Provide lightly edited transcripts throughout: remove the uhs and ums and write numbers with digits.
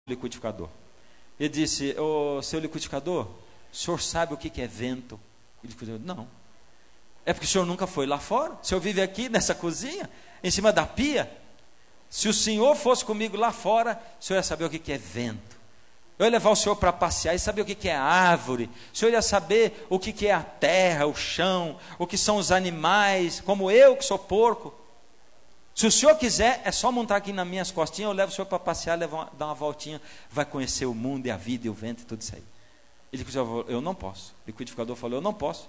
liquidificador. Ele disse: ô, seu liquidificador, o senhor sabe o que é vento? Ele disse: não. É porque o senhor nunca foi lá fora? O senhor vive aqui nessa cozinha, em cima da pia? Se o senhor fosse comigo lá fora, o senhor ia saber o que é vento. Eu ia levar o senhor para passear e saber o que é árvore. O senhor ia saber o que é a terra, o chão, o que são os animais, como eu que sou porco. Se o senhor quiser, é só montar aqui nas minhas costinhas, eu levo o senhor para passear, dar uma voltinha, vai conhecer o mundo e a vida e o vento e tudo isso aí. Ele falou: eu não posso. O liquidificador falou: eu não posso.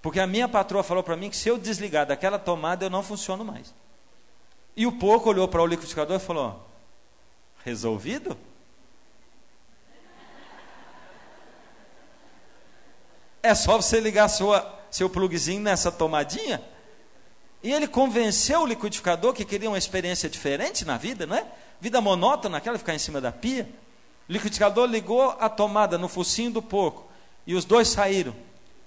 Porque a minha patroa falou para mim que se eu desligar daquela tomada, eu não funciono mais. E o porco olhou para o liquidificador e falou: resolvido? É só você ligar seu plugzinho nessa tomadinha. E ele convenceu o liquidificador que queria uma experiência diferente na vida, não é? Vida monótona, aquela de ficar em cima da pia. O liquidificador ligou a tomada no focinho do porco e os dois saíram.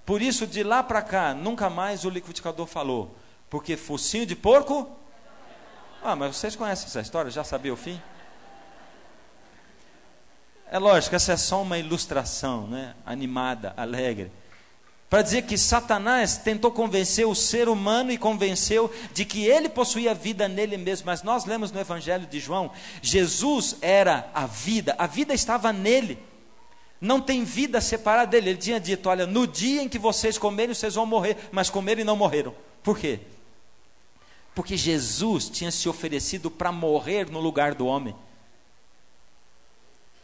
Por isso, de lá para cá, nunca mais o liquidificador falou. Porque focinho de porco... Ah, mas vocês conhecem essa história? Já sabia o fim? É lógico, essa é só uma ilustração, né? Animada, alegre, para dizer que Satanás tentou convencer o ser humano e convenceu de que ele possuía vida nele mesmo. Mas nós lemos no Evangelho de João, Jesus era a vida estava nele. Não tem vida separada dele. Ele tinha dito: olha, no dia em que vocês comerem, vocês vão morrer. Mas comeram e não morreram. Por quê? Porque Jesus tinha se oferecido para morrer no lugar do homem.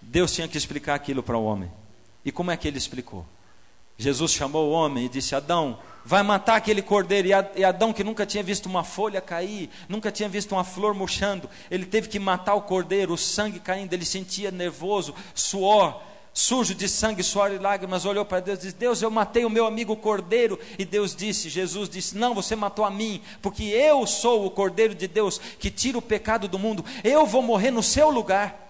Deus tinha que explicar aquilo para o homem. E como é que ele explicou? Jesus chamou o homem e disse: Adão, vai matar aquele cordeiro. E Adão, que nunca tinha visto uma folha cair, nunca tinha visto uma flor murchando, ele teve que matar o cordeiro, o sangue caindo, ele sentia nervoso, suor, sujo de sangue, suor e lágrimas. Olhou para Deus e disse: Deus, eu matei o meu amigo cordeiro. E Jesus disse: não, você matou a mim, porque eu sou o cordeiro de Deus, que tira o pecado do mundo. Eu vou morrer no seu lugar.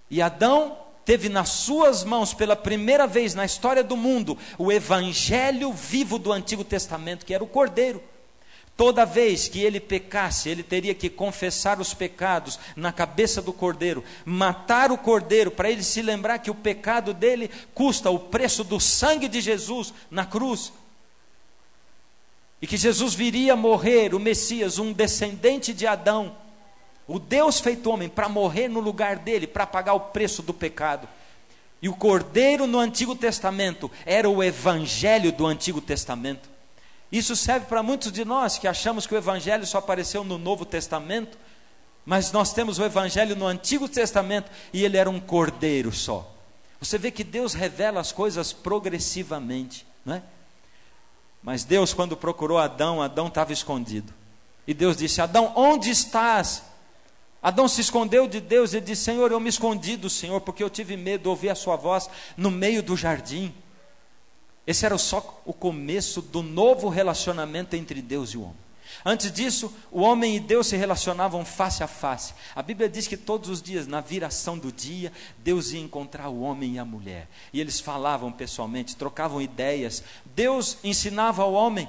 E Adão teve nas suas mãos, pela primeira vez na história do mundo, o evangelho vivo do Antigo Testamento, que era o cordeiro. Toda vez que ele pecasse, ele teria que confessar os pecados na cabeça do cordeiro, matar o cordeiro, para ele se lembrar que o pecado dele custa o preço do sangue de Jesus na cruz. E que Jesus viria morrer, o Messias, um descendente de Adão, o Deus feito homem, para morrer no lugar dele, para pagar o preço do pecado. E o cordeiro no Antigo Testamento era o evangelho do Antigo Testamento. Isso serve para muitos de nós que achamos que o evangelho só apareceu no Novo Testamento, mas nós temos o evangelho no Antigo Testamento e ele era um cordeiro só. Você vê que Deus revela as coisas progressivamente, não é? Mas Deus, quando procurou Adão, Adão estava escondido. E Deus disse: Adão, onde estás? Adão se escondeu de Deus e disse: Senhor, eu me escondi do Senhor, porque eu tive medo de ouvir a sua voz no meio do jardim. Esse era só o começo do novo relacionamento entre Deus e o homem. Antes disso, o homem e Deus se relacionavam face a face. A Bíblia diz que todos os dias, na viração do dia, Deus ia encontrar o homem e a mulher. E eles falavam pessoalmente, trocavam ideias. Deus ensinava ao homem.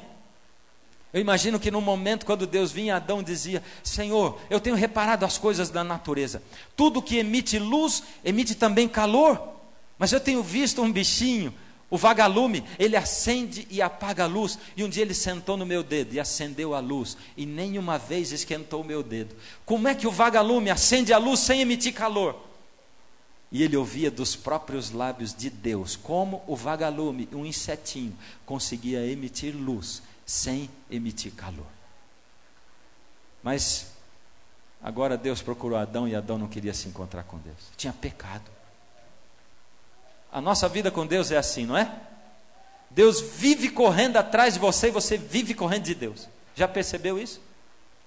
Eu imagino que no momento quando Deus vinha, Adão dizia: Senhor, eu tenho reparado as coisas da natureza. Tudo que emite luz, emite também calor. Mas eu tenho visto um bichinho, o vagalume, ele acende e apaga a luz. E um dia ele sentou no meu dedo e acendeu a luz, e nenhuma vez esquentou o meu dedo. Como é que o vagalume acende a luz sem emitir calor? E ele ouvia dos próprios lábios de Deus como o vagalume, um insetinho, conseguia emitir luz sem emitir calor. Mas agora Deus procurou Adão e Adão não queria se encontrar com Deus. Tinha pecado. A nossa vida com Deus é assim, não é? Deus vive correndo atrás de você e você vive correndo de Deus. Já percebeu isso?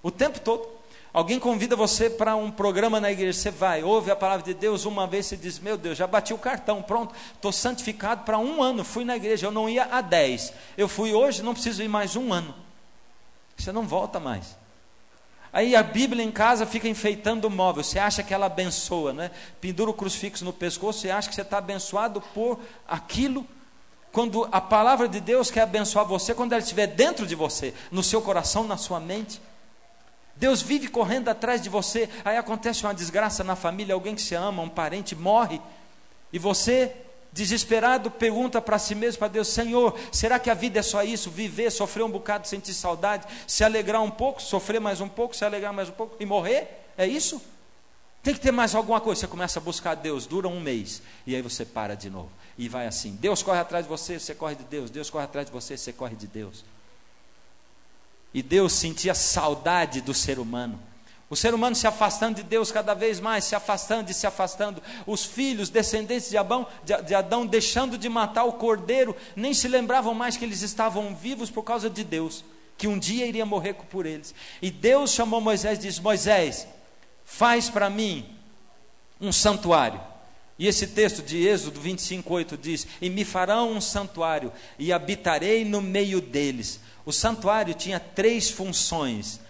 O tempo todo. Alguém convida você para um programa na igreja, você vai, ouve a palavra de Deus uma vez, você diz: meu Deus, já bati o cartão, pronto, estou santificado para 1 ano, fui na igreja, eu não ia há 10, eu fui hoje, não preciso ir mais 1 ano. Você não volta mais. Aí a Bíblia em casa fica enfeitando o móvel, você acha que ela abençoa, né? Pendura o crucifixo no pescoço, você acha que você está abençoado por aquilo, quando a palavra de Deus quer abençoar você, quando ela estiver dentro de você, no seu coração, na sua mente. Deus vive correndo atrás de você. Aí acontece uma desgraça na família, alguém que você ama, um parente morre, e você, desesperado, pergunta para si mesmo, para Deus: Senhor, será que a vida é só isso? Viver, sofrer um bocado, sentir saudade, se alegrar um pouco, sofrer mais um pouco, se alegrar mais um pouco e morrer? É isso? Tem que ter mais alguma coisa. Você começa a buscar Deus, dura um mês, e aí você para de novo, e vai assim. Deus corre atrás de você, você corre de Deus. Deus corre atrás de você, você corre de Deus. E Deus sentia saudade do ser humano. O ser humano se afastando de Deus cada vez mais, se afastando e se afastando. Os filhos, descendentes de Adão, deixando de matar o cordeiro, nem se lembravam mais que eles estavam vivos por causa de Deus, que um dia iria morrer por eles. E Deus chamou Moisés e disse: Moisés, faz para mim um santuário. E esse texto de Êxodo 25:8 diz: e me farão um santuário, e habitarei no meio deles. O santuário tinha 3 funções.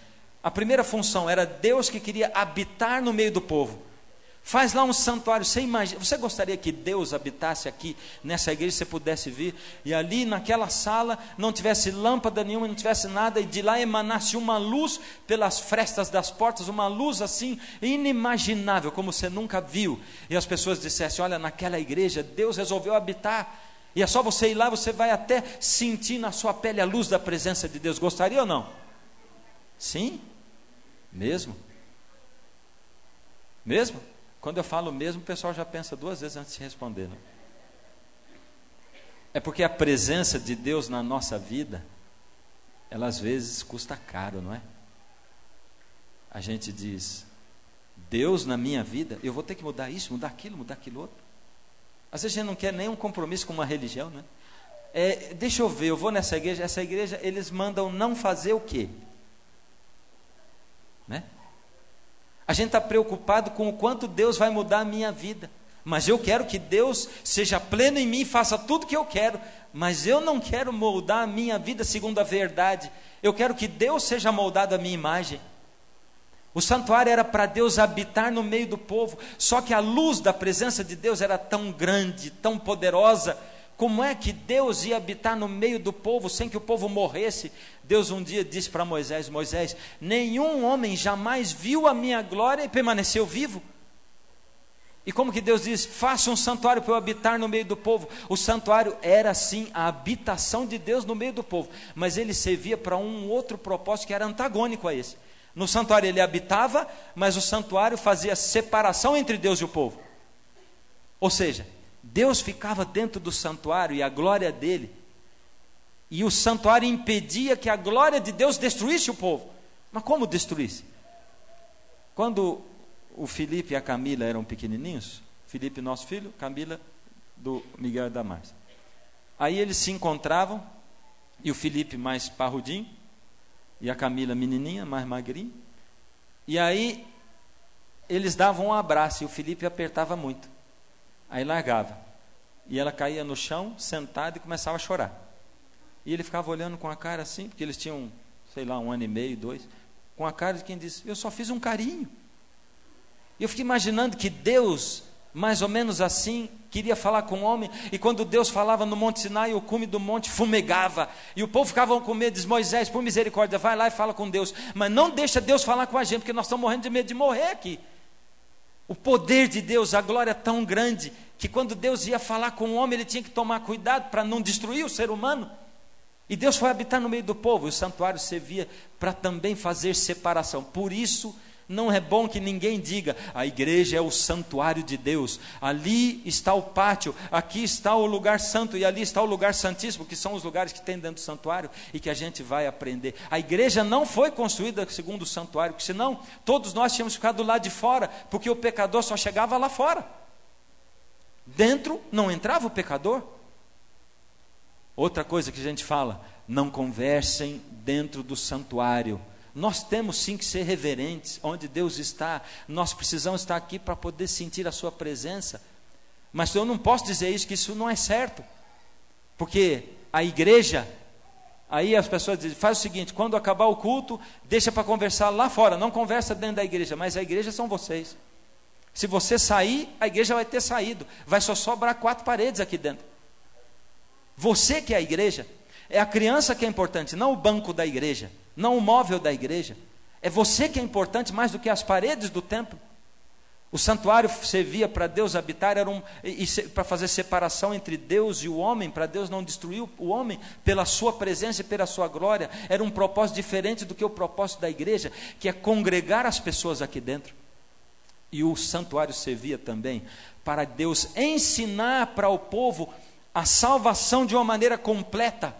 A primeira função era Deus que queria habitar no meio do povo. Faz lá um santuário. Você gostaria que Deus habitasse aqui nessa igreja, você pudesse vir, e ali naquela sala não tivesse lâmpada nenhuma, não tivesse nada, e de lá emanasse uma luz pelas frestas das portas, uma luz assim inimaginável, como você nunca viu, e as pessoas dissessem: olha, naquela igreja Deus resolveu habitar, e é só você ir lá, você vai até sentir na sua pele a luz da presença de Deus. Gostaria ou não? Sim? Mesmo? Mesmo? Quando eu falo mesmo, o pessoal já pensa 2 vezes antes de responder, não? É porque a presença de Deus na nossa vida, ela às vezes custa caro, não é? A gente diz: Deus na minha vida, eu vou ter que mudar isso, mudar aquilo outro. Às vezes a gente não quer nenhum compromisso com uma religião, né? Deixa eu ver, eu vou nessa igreja, essa igreja eles mandam não fazer o quê? Né? A gente está preocupado com o quanto Deus vai mudar a minha vida, mas eu quero que Deus seja pleno em mim, faça tudo que eu quero, mas eu não quero moldar a minha vida segundo a verdade. Eu quero que Deus seja moldado à minha imagem. O santuário era para Deus habitar no meio do povo, só que a luz da presença de Deus era tão grande, tão poderosa. Como é que Deus ia habitar no meio do povo sem que o povo morresse? Deus um dia disse para Moisés: Moisés, nenhum homem jamais viu a minha glória e permaneceu vivo. E como que Deus diz: faça um santuário para eu habitar no meio do povo? O santuário era sim a habitação de Deus no meio do povo, mas ele servia para um outro propósito que era antagônico a esse. No santuário ele habitava, mas o santuário fazia separação entre Deus e o povo. Ou seja, Deus ficava dentro do santuário e a glória dele, e o santuário impedia que a glória de Deus destruísse o povo. Mas como destruísse? Quando o Felipe e a Camila eram pequenininhos, Felipe nosso filho, Camila do Miguel e da Márcia, aí eles se encontravam, e o Felipe mais parrudinho, e a Camila menininha, mais magrinha, e aí eles davam um abraço, e o Felipe apertava muito, aí largava, e ela caía no chão, sentada, e começava a chorar, e ele ficava olhando com a cara assim, porque eles tinham, sei lá, 1 ano e meio, 2, com a cara de quem disse: eu só fiz um carinho. E eu fiquei imaginando que Deus, mais ou menos assim, queria falar com o homem, e quando Deus falava no Monte Sinai, o cume do monte fumegava, e o povo ficava com medo. Diz: Moisés, por misericórdia, vai lá e fala com Deus, mas não deixa Deus falar com a gente, porque nós estamos morrendo de medo de morrer aqui. O poder de Deus, a glória é tão grande, que quando Deus ia falar com o homem, ele tinha que tomar cuidado para não destruir o ser humano. E Deus foi habitar no meio do povo, e o santuário servia para também fazer separação. Por isso, não é bom que ninguém diga: a igreja é o santuário de Deus, ali está o pátio, aqui está o lugar santo e ali está o lugar santíssimo, que são os lugares que tem dentro do santuário e que a gente vai aprender. A igreja não foi construída segundo o santuário, porque senão todos nós tínhamos ficado do lado de fora, porque o pecador só chegava lá fora, dentro não entrava o pecador. Outra coisa que a gente fala: não conversem dentro do santuário. Nós temos sim que ser reverentes onde Deus está, nós precisamos estar aqui para poder sentir a sua presença, mas eu não posso dizer isso, que isso não é certo, porque a igreja, aí as pessoas dizem: faz o seguinte, quando acabar o culto, deixa para conversar lá fora, não conversa dentro da igreja. Mas a igreja são vocês. Se você sair, a igreja vai ter saído, vai só sobrar 4 paredes aqui dentro. Você que é a igreja, é a criança que é importante, não o banco da igreja, não o móvel da igreja, É você que é importante mais do que as paredes do templo. O santuário servia para Deus habitar, para fazer separação entre Deus e o homem, para Deus não destruir o homem pela sua presença e pela sua glória. Era um propósito diferente do que o propósito da igreja, que é congregar as pessoas aqui dentro. E o santuário servia também para Deus ensinar para o povo a salvação de uma maneira completa,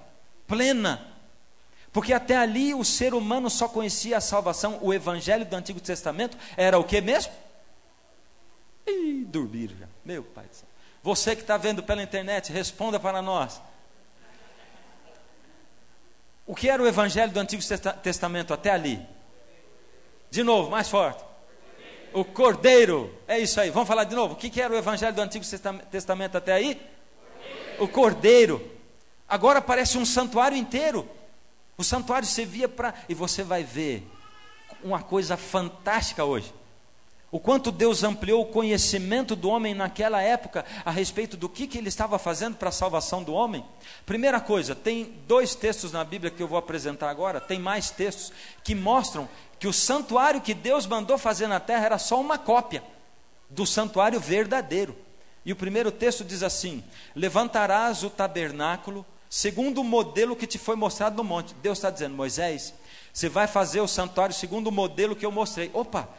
plena. Porque até ali o ser humano só conhecia a salvação. O evangelho do Antigo Testamento era o que mesmo? Ih, dormiram já, meu pai do céu. Você que está vendo pela internet, responda para nós. O que era o evangelho do Antigo Testamento até ali? De novo, mais forte. O Cordeiro, é isso aí, vamos falar de novo. O que era o evangelho do Antigo Testamento até aí? O Cordeiro. Agora parece um santuário inteiro. O santuário servia para... E você vai ver uma coisa fantástica hoje. O quanto Deus ampliou o conhecimento do homem naquela época a respeito do que ele estava fazendo para a salvação do homem. Primeira coisa, tem 2 textos na Bíblia que eu vou apresentar agora, tem mais textos que mostram que o santuário que Deus mandou fazer na terra era só uma cópia do santuário verdadeiro. E o primeiro texto diz assim: levantarás o tabernáculo segundo o modelo que te foi mostrado no monte. Deus está dizendo: Moisés, você vai fazer o santuário segundo o modelo que eu mostrei. Opa!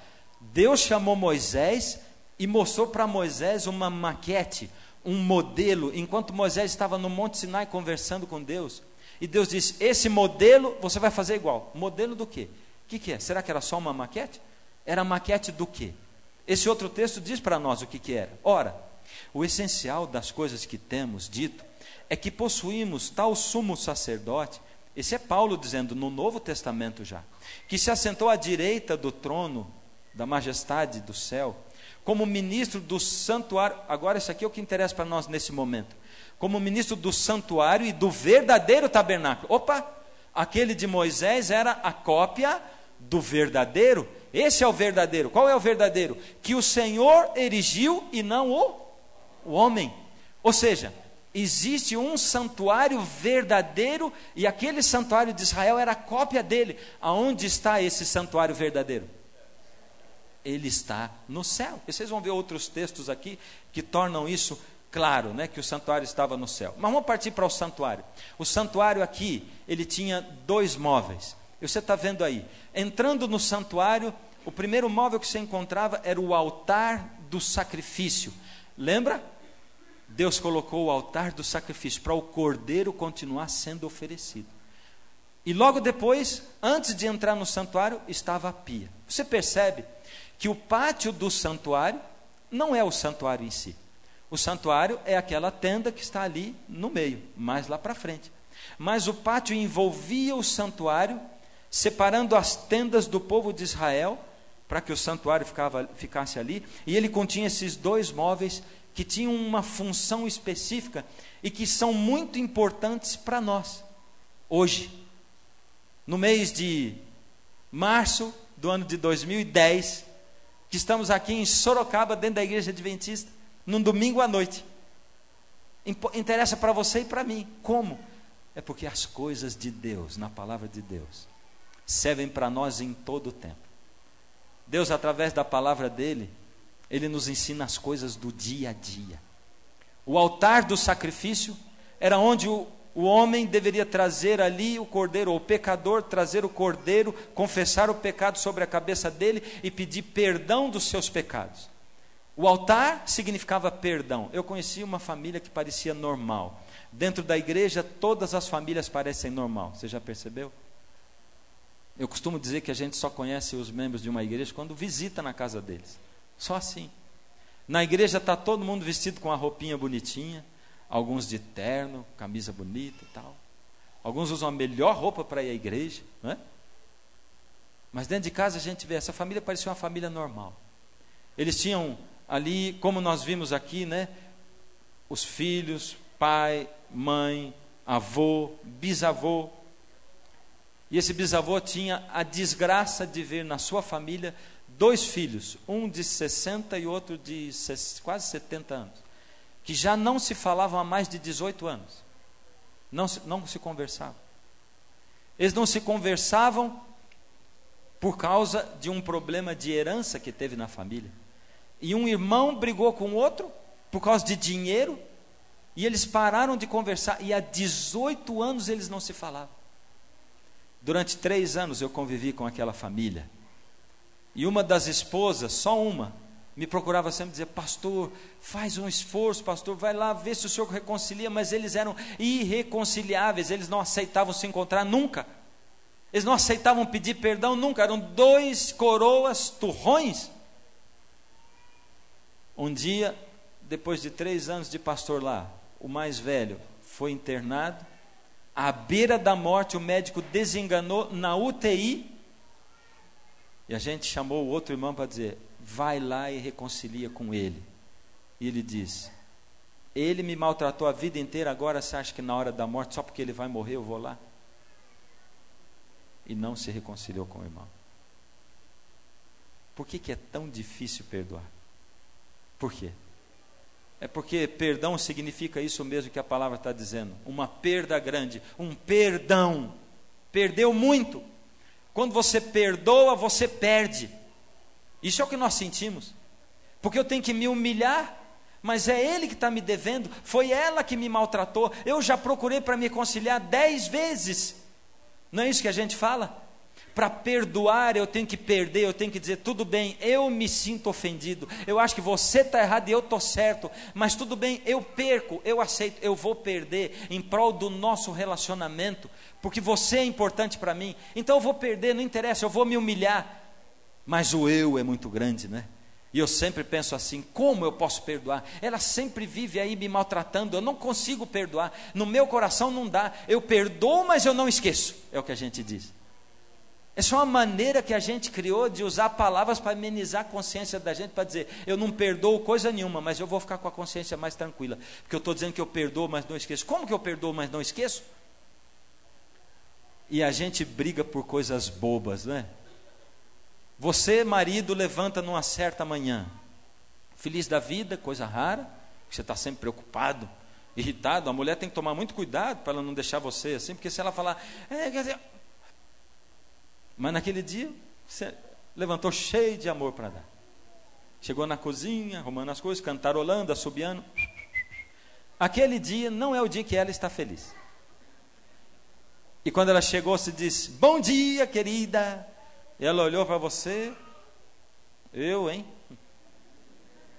Deus chamou Moisés e mostrou para Moisés uma maquete, um modelo, enquanto Moisés estava no Monte Sinai conversando com Deus. E Deus disse: esse modelo você vai fazer igual. Modelo do quê? O que é? Será que era só uma maquete? Era maquete do quê? Esse outro texto diz para nós o que era. Ora, o essencial das coisas que temos dito é que possuímos tal sumo sacerdote, esse é Paulo dizendo no Novo Testamento já, que se assentou à direita do trono da majestade do céu, como ministro do santuário. Agora isso aqui é o que interessa para nós nesse momento. Como ministro do santuário e do verdadeiro tabernáculo. Opa, aquele de Moisés era a cópia do verdadeiro. Esse é o verdadeiro. Qual é o verdadeiro? Que o Senhor erigiu e não o homem. Ou seja, existe um santuário verdadeiro e aquele santuário de Israel era a cópia dele. Aonde está esse santuário verdadeiro? Ele está no céu. E vocês vão ver outros textos aqui que tornam isso claro, né, que o santuário estava no céu. Mas vamos partir para o santuário. O santuário aqui, ele tinha 2 móveis. E você está vendo aí, entrando no santuário, o primeiro móvel que você encontrava era o altar do sacrifício. Lembra? Deus colocou o altar do sacrifício para o cordeiro continuar sendo oferecido. E logo depois, antes de entrar no santuário, estava a pia. Você percebe que o pátio do santuário não é o santuário em si. O santuário é aquela tenda que está ali no meio, mais lá para frente. Mas o pátio envolvia o santuário, separando as tendas do povo de Israel, para que o santuário ficasse ali. E ele continha esses 2 móveis que tinham uma função específica e que são muito importantes para nós, hoje. No mês de março do ano de 2010, que estamos aqui em Sorocaba, dentro da igreja adventista, num domingo à noite. Interessa para você e para mim. Como? É porque as coisas de Deus, na palavra de Deus, servem para nós em todo o tempo. Deus, através da palavra dele, ele nos ensina as coisas do dia a dia. O altar do sacrifício era onde o homem deveria trazer ali o cordeiro, ou o pecador trazer o cordeiro, confessar o pecado sobre a cabeça dele e pedir perdão dos seus pecados. O altar significava perdão. Eu conheci uma família que parecia normal. Dentro da igreja, todas as famílias parecem normal. Você já percebeu? Eu costumo dizer que a gente só conhece os membros de uma igreja quando visita na casa deles. Só assim. Na igreja está todo mundo vestido com a roupinha bonitinha, alguns de terno, camisa bonita e tal. Alguns usam a melhor roupa para ir à igreja, não é? Mas dentro de casa a gente vê, essa família parecia uma família normal. Eles tinham ali, como nós vimos aqui, né? Os filhos, pai, mãe, avô, bisavô. E esse bisavô tinha a desgraça de ver na sua família 2 filhos, um de 60 e outro de quase 70 anos, que já não se falavam há mais de 18 anos, não se conversavam. Eles não se conversavam por causa de um problema de herança que teve na família. E um irmão brigou com o outro por causa de dinheiro, e eles pararam de conversar, e há 18 anos eles não se falavam. Durante 3 anos eu convivi com aquela família, e uma das esposas, só uma, me procurava sempre dizer: pastor, faz um esforço, pastor, vai lá ver se o senhor reconcilia. Mas eles eram irreconciliáveis, eles não aceitavam se encontrar nunca, eles não aceitavam pedir perdão nunca, eram 2 coroas turrões. Um dia, depois de 3 anos de pastor lá, o mais velho foi internado, à beira da morte, o médico desenganou na UTI, e a gente chamou o outro irmão para dizer: vai lá e reconcilia com ele. E ele disse: ele me maltratou a vida inteira, agora você acha que na hora da morte, só porque ele vai morrer, eu vou lá? E não se reconciliou com o irmão. Por que é tão difícil perdoar? Por quê? É porque perdão significa isso mesmo que a palavra está dizendo, uma perda grande, um perdão. Perdeu muito. Quando você perdoa, você perde. Isso é o que nós sentimos, porque eu tenho que me humilhar, mas é ele que está me devendo, foi ela que me maltratou, eu já procurei para me reconciliar 10 vezes, não é isso que a gente fala? Para perdoar eu tenho que perder, eu tenho que dizer: tudo bem, eu me sinto ofendido, eu acho que você está errado e eu estou certo, mas tudo bem, eu perco, eu aceito, eu vou perder em prol do nosso relacionamento, porque você é importante para mim, então eu vou perder, não interessa, eu vou me humilhar. Mas o eu é muito grande, né? E eu sempre penso assim: como eu posso perdoar? Ela sempre vive aí me maltratando, eu não consigo perdoar, no meu coração não dá, eu perdoo, mas eu não esqueço, é o que a gente diz. É só uma maneira que a gente criou de usar palavras para amenizar a consciência da gente, para dizer: eu não perdoo coisa nenhuma, mas eu vou ficar com a consciência mais tranquila, porque eu estou dizendo que eu perdoo, mas não esqueço. Como que eu perdoo, mas não esqueço? E a gente briga por coisas bobas, não é? Você, marido, levanta numa certa manhã, feliz da vida, coisa rara, você está sempre preocupado, irritado. A mulher tem que tomar muito cuidado para ela não deixar você assim, porque se ela falar, quer dizer... Mas naquele dia, você levantou cheio de amor para dar. Chegou na cozinha, arrumando as coisas, cantarolando, assobiando. Aquele dia não é o dia que ela está feliz. E quando ela chegou, se disse: bom dia, querida. E ela olhou para você, eu, hein?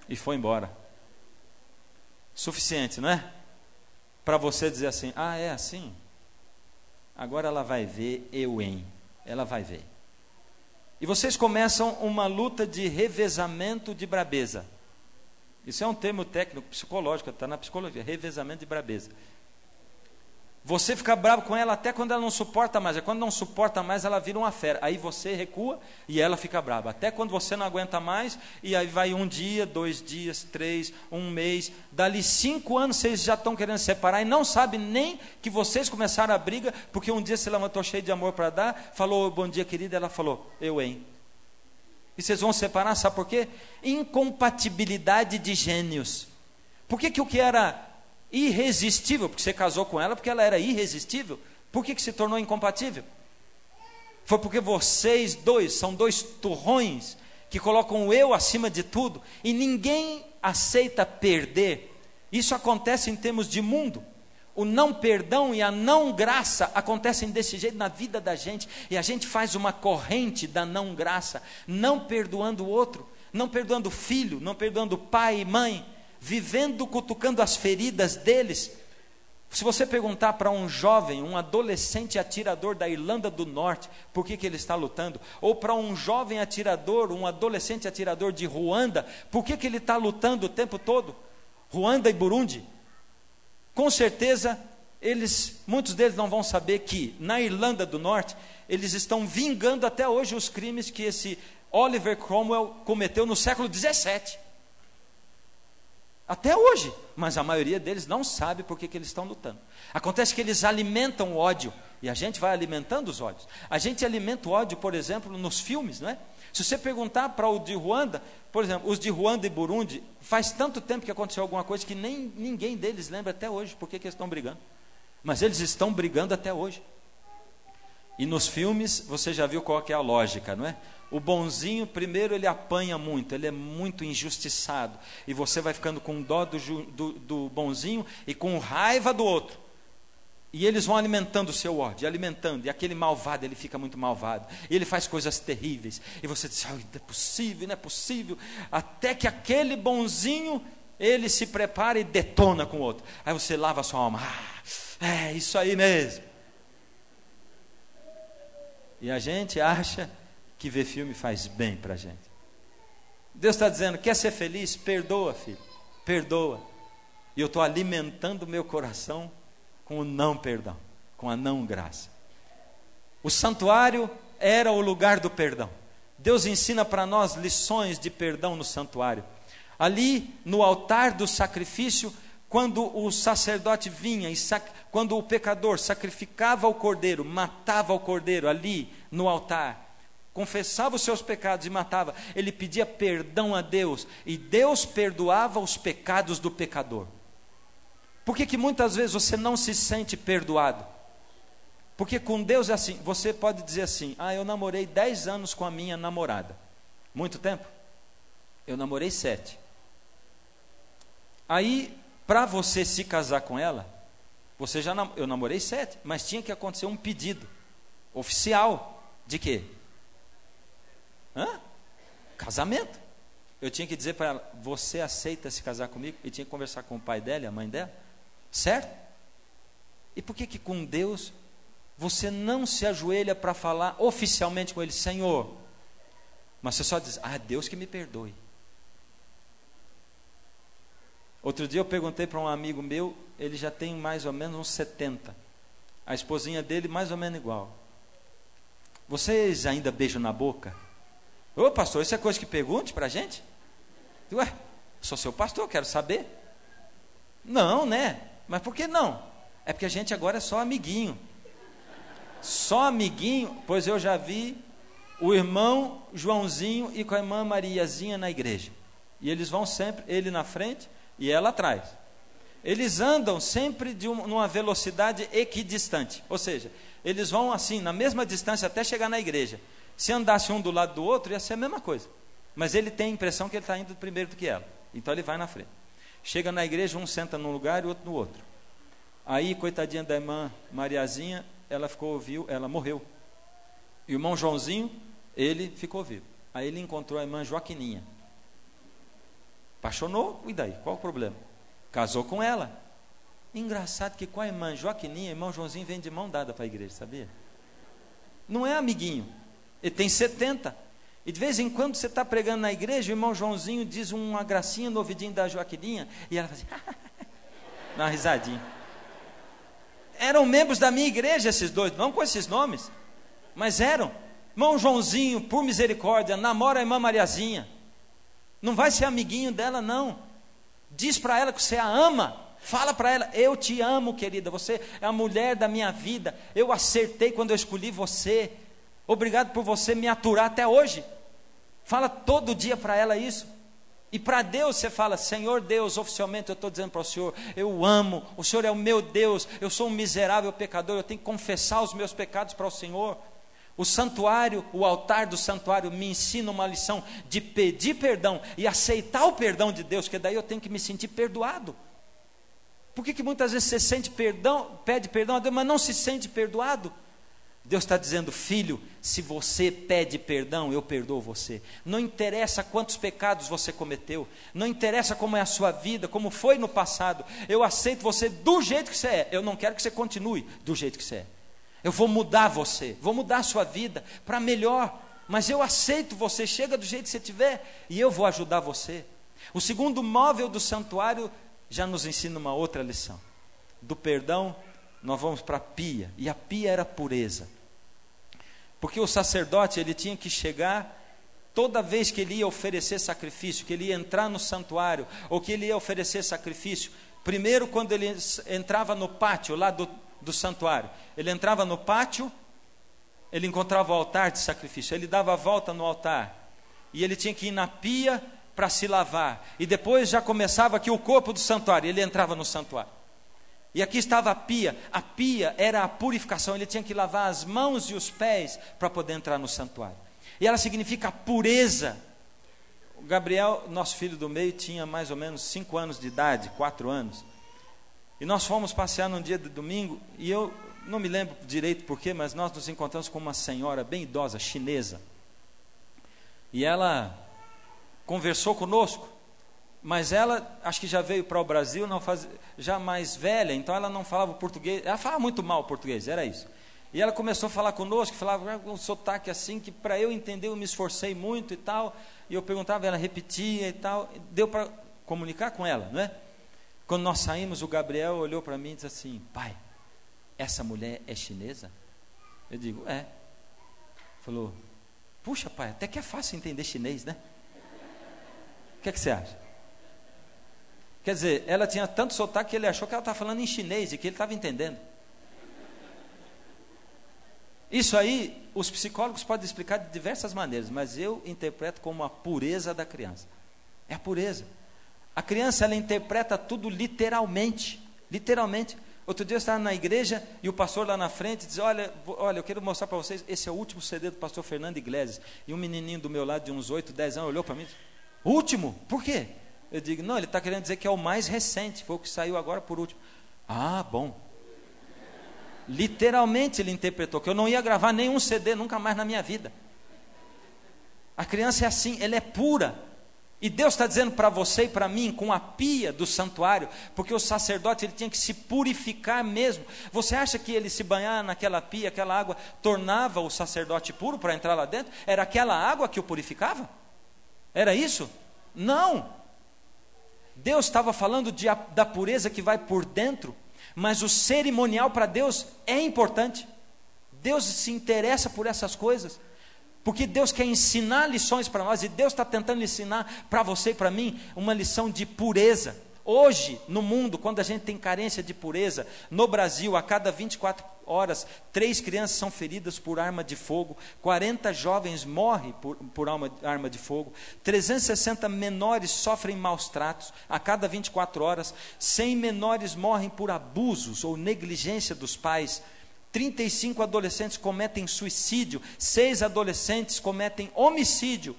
E foi embora. Suficiente, não é? Para você dizer assim: ah, é assim? Agora ela vai ver eu, hein? Ela vai ver. E vocês começam uma luta de revezamento de brabeza. Isso é um termo técnico, psicológico, está na psicologia, revezamento de brabeza. Você fica bravo com ela até quando ela não suporta mais. Quando não suporta mais, ela vira uma fera. Aí você recua e ela fica brava. Até quando você não aguenta mais, e aí vai 1 dia, 2 dias, 3, 1 mês. Dali 5 anos vocês já estão querendo separar e não sabem nem que vocês começaram a briga, porque um dia você levantou cheio de amor para dar, falou: bom dia, querida. Ela falou: eu, hein? E vocês vão separar, sabe por quê? Incompatibilidade de gênios. Por que o que era irresistível, porque você casou com ela porque ela era irresistível, por que se tornou incompatível? Foi porque vocês dois são 2 turrões que colocam o eu acima de tudo, e ninguém aceita perder. Isso acontece em termos de mundo. O não perdão e a não graça acontecem desse jeito na vida da gente, e a gente faz uma corrente da não graça, não perdoando o outro, não perdoando o filho, não perdoando o pai e mãe, vivendo, cutucando as feridas deles. Se você perguntar para um jovem, um adolescente atirador da Irlanda do Norte, por que ele está lutando, ou para um jovem atirador, um adolescente atirador de Ruanda, por que ele está lutando o tempo todo? Ruanda e Burundi. Com certeza, muitos deles não vão saber que na Irlanda do Norte, eles estão vingando até hoje os crimes que esse Oliver Cromwell cometeu no século 17. Até hoje, mas a maioria deles não sabe por que eles estão lutando. Acontece que eles alimentam o ódio, e a gente vai alimentando os ódios. A gente alimenta o ódio, por exemplo, nos filmes, não é? Se você perguntar para o de Ruanda, por exemplo, os de Ruanda e Burundi, faz tanto tempo que aconteceu alguma coisa que nem ninguém deles lembra até hoje por que eles estão brigando. Mas eles estão brigando até hoje. E nos filmes, você já viu qual que é a lógica, não é? O bonzinho, primeiro ele apanha muito, ele é muito injustiçado. E você vai ficando com dó do bonzinho e com raiva do outro. E eles vão alimentando o seu ódio, alimentando. E aquele malvado, ele fica muito malvado. E ele faz coisas terríveis. E você diz, não é possível, não é possível. Até que aquele bonzinho, ele se prepara e detona com o outro. Aí você lava a sua alma. É isso aí mesmo. E a gente acha que ver filme faz bem para a gente. Deus está dizendo, quer ser feliz? Perdoa, filho. Perdoa. E eu estou alimentando o meu coração com o não perdão, com a não graça. O santuário era o lugar do perdão. Deus ensina para nós lições de perdão no santuário. Ali no altar do sacrifício, quando o sacerdote vinha, quando o pecador sacrificava o cordeiro, matava o cordeiro ali no altar, confessava os seus pecados e matava, ele pedia perdão a Deus, e Deus perdoava os pecados do pecador. Por que muitas vezes você não se sente perdoado? Porque com Deus é assim, você pode dizer assim, eu namorei 10 anos com a minha namorada. Muito tempo? Eu namorei 7. Aí, para você se casar com ela, eu namorei 7, mas tinha que acontecer um pedido oficial, de quê? Casamento. Eu tinha que dizer para ela, você aceita se casar comigo? E tinha que conversar com o pai dela e a mãe dela. Certo? E por que com Deus você não se ajoelha para falar oficialmente com Ele, Senhor? Mas você só diz, Deus que me perdoe. Outro dia eu perguntei para um amigo meu, ele já tem mais ou menos uns 70. A esposinha dele mais ou menos igual. Vocês ainda beijam na boca? Ô pastor, isso é coisa que pergunte para a gente? Ué, sou seu pastor, quero saber. Não, né? Mas por que não? É porque a gente agora é só amiguinho. Só amiguinho, pois eu já vi o irmão Joãozinho e com a irmã Mariazinha na igreja. E eles vão sempre, ele na frente e ela atrás. Eles andam sempre numa velocidade equidistante. Ou seja, eles vão assim, na mesma distância até chegar na igreja. Se andasse um do lado do outro, ia ser a mesma coisa. Mas ele tem a impressão que ele está indo primeiro do que ela. Então ele vai na frente. Chega na igreja, um senta num lugar e o outro no outro. Aí, coitadinha da irmã Mariazinha, ela morreu. E o irmão Joãozinho, ele ficou vivo. Aí ele encontrou a irmã Joaquininha. Apaixonou, e daí? Qual o problema? Casou com ela. Engraçado que com a irmã Joaquininha, o irmão Joãozinho vem de mão dada para a igreja, sabia? Não é amiguinho. Ele tem 70. E de vez em quando você está pregando na igreja, o irmão Joãozinho diz uma gracinha no ouvidinho da Joaquininha, e ela faz assim, dá uma risadinha. Eram membros da minha igreja esses dois, não com esses nomes, mas eram. Irmão Joãozinho, por misericórdia, namora a irmã Mariazinha. Não vai ser amiguinho dela, não. Diz para ela que você a ama. Fala para ela, eu te amo, querida, você é a mulher da minha vida. Eu acertei quando eu escolhi você. Obrigado por você me aturar até hoje. Fala todo dia para ela isso. E para Deus você fala, Senhor Deus, oficialmente eu estou dizendo para o Senhor, eu amo, o Senhor é o meu Deus, eu sou um miserável pecador, eu tenho que confessar os meus pecados para o Senhor. O santuário, o altar do santuário me ensina uma lição de pedir perdão e aceitar o perdão de Deus, que daí eu tenho que me sentir perdoado. Por que muitas vezes você sente perdão, pede perdão a Deus, mas não se sente perdoado? Deus está dizendo, filho, se você pede perdão, eu perdoo você. Não interessa quantos pecados você cometeu, não interessa como é a sua vida, como foi no passado, eu aceito você do jeito que você é. Eu não quero que você continue do jeito que você é. Eu vou mudar você, vou mudar a sua vida para melhor, mas eu aceito você, chega do jeito que você estiver e eu vou ajudar você. O segundo móvel do santuário já nos ensina uma outra lição. Do perdão, nós vamos para a pia, e a pia era pureza. Porque o sacerdote, ele tinha que chegar, toda vez que ele ia oferecer sacrifício, que ele ia entrar no santuário, ou que ele ia oferecer sacrifício, primeiro quando ele entrava no pátio lá do santuário, ele entrava no pátio, ele encontrava o altar de sacrifício, ele dava a volta no altar, e ele tinha que ir na pia para se lavar, e depois já começava aqui o corpo do santuário, ele entrava no santuário. E aqui estava a pia. A pia era a purificação. Ele tinha que lavar as mãos e os pés para poder entrar no santuário. E ela significa pureza. O Gabriel, nosso filho do meio, tinha mais ou menos 5 anos de idade, 4 anos. E nós fomos passear num dia de domingo, e eu não me lembro direito porquê, mas nós nos encontramos com uma senhora bem idosa, chinesa. E ela conversou conosco, mas ela, acho que já veio para o Brasil, já mais velha, então ela não falava português, ela falava muito mal o português, era isso. E ela começou a falar conosco, falava um sotaque assim, que para eu entender eu me esforcei muito e tal, e eu perguntava, ela repetia e tal, deu para comunicar com ela, não é? Quando nós saímos, o Gabriel olhou para mim e disse assim: pai, essa mulher é chinesa? Eu digo, é. Falou, puxa pai, até que é fácil entender chinês, né? O que é que você acha? Quer dizer, ela tinha tanto sotaque que ele achou que ela estava falando em chinês e que ele estava entendendo. Isso aí, os psicólogos podem explicar de diversas maneiras, mas eu interpreto como a pureza da criança. É a pureza. A criança, ela interpreta tudo literalmente. Literalmente. Outro dia eu estava na igreja e o pastor lá na frente diz, olha, eu quero mostrar para vocês, esse é o último CD do pastor Fernando Iglesias. E um menininho do meu lado de uns 8, 10 anos olhou para mim e disse, último? Por quê? Eu digo, não, ele está querendo dizer que é o mais recente, foi o que saiu agora por último. Ah, bom. Literalmente ele interpretou que eu não ia gravar nenhum CD nunca mais na minha vida. A criança é assim, ela é pura. E Deus está dizendo para você e para mim, com a pia do santuário, porque o sacerdote ele tinha que se purificar mesmo. Você acha que ele se banhar naquela pia, aquela água, tornava o sacerdote puro para entrar lá dentro? Era aquela água que o purificava? Era isso? Não. Deus estava falando da pureza que vai por dentro, mas o cerimonial para Deus é importante. Deus se interessa por essas coisas. Porque Deus quer ensinar lições para nós, e Deus está tentando ensinar para você e para mim uma lição de pureza. Hoje, no mundo, quando a gente tem carência de pureza, no Brasil, a cada 24 horas, 3 crianças são feridas por arma de fogo, 40 jovens morrem por arma de fogo, 360 menores sofrem maus tratos a cada 24 horas, 100 menores morrem por abusos ou negligência dos pais, 35 adolescentes cometem suicídio, 6 adolescentes cometem homicídio,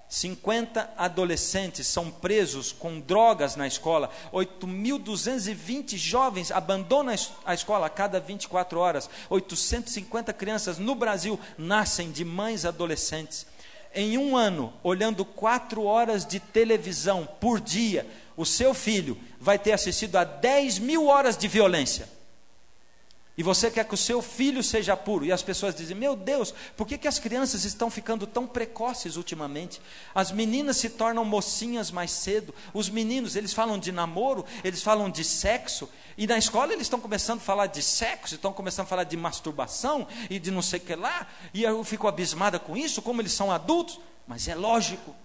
50 adolescentes são presos com drogas na escola, 8.220 jovens abandonam a escola a cada 24 horas, 850 crianças no Brasil nascem de mães adolescentes. Em um ano, olhando 4 horas de televisão por dia, o seu filho vai ter assistido a 10.000 horas de violência. E você quer que o seu filho seja puro. E as pessoas dizem, meu Deus, por que as crianças estão ficando tão precoces ultimamente? As meninas se tornam mocinhas mais cedo. Os meninos, eles falam de namoro, eles falam de sexo. E na escola eles estão começando a falar de sexo, estão começando a falar de masturbação e de não sei o que lá. E eu fico abismada com isso, como eles são adultos. Mas é lógico.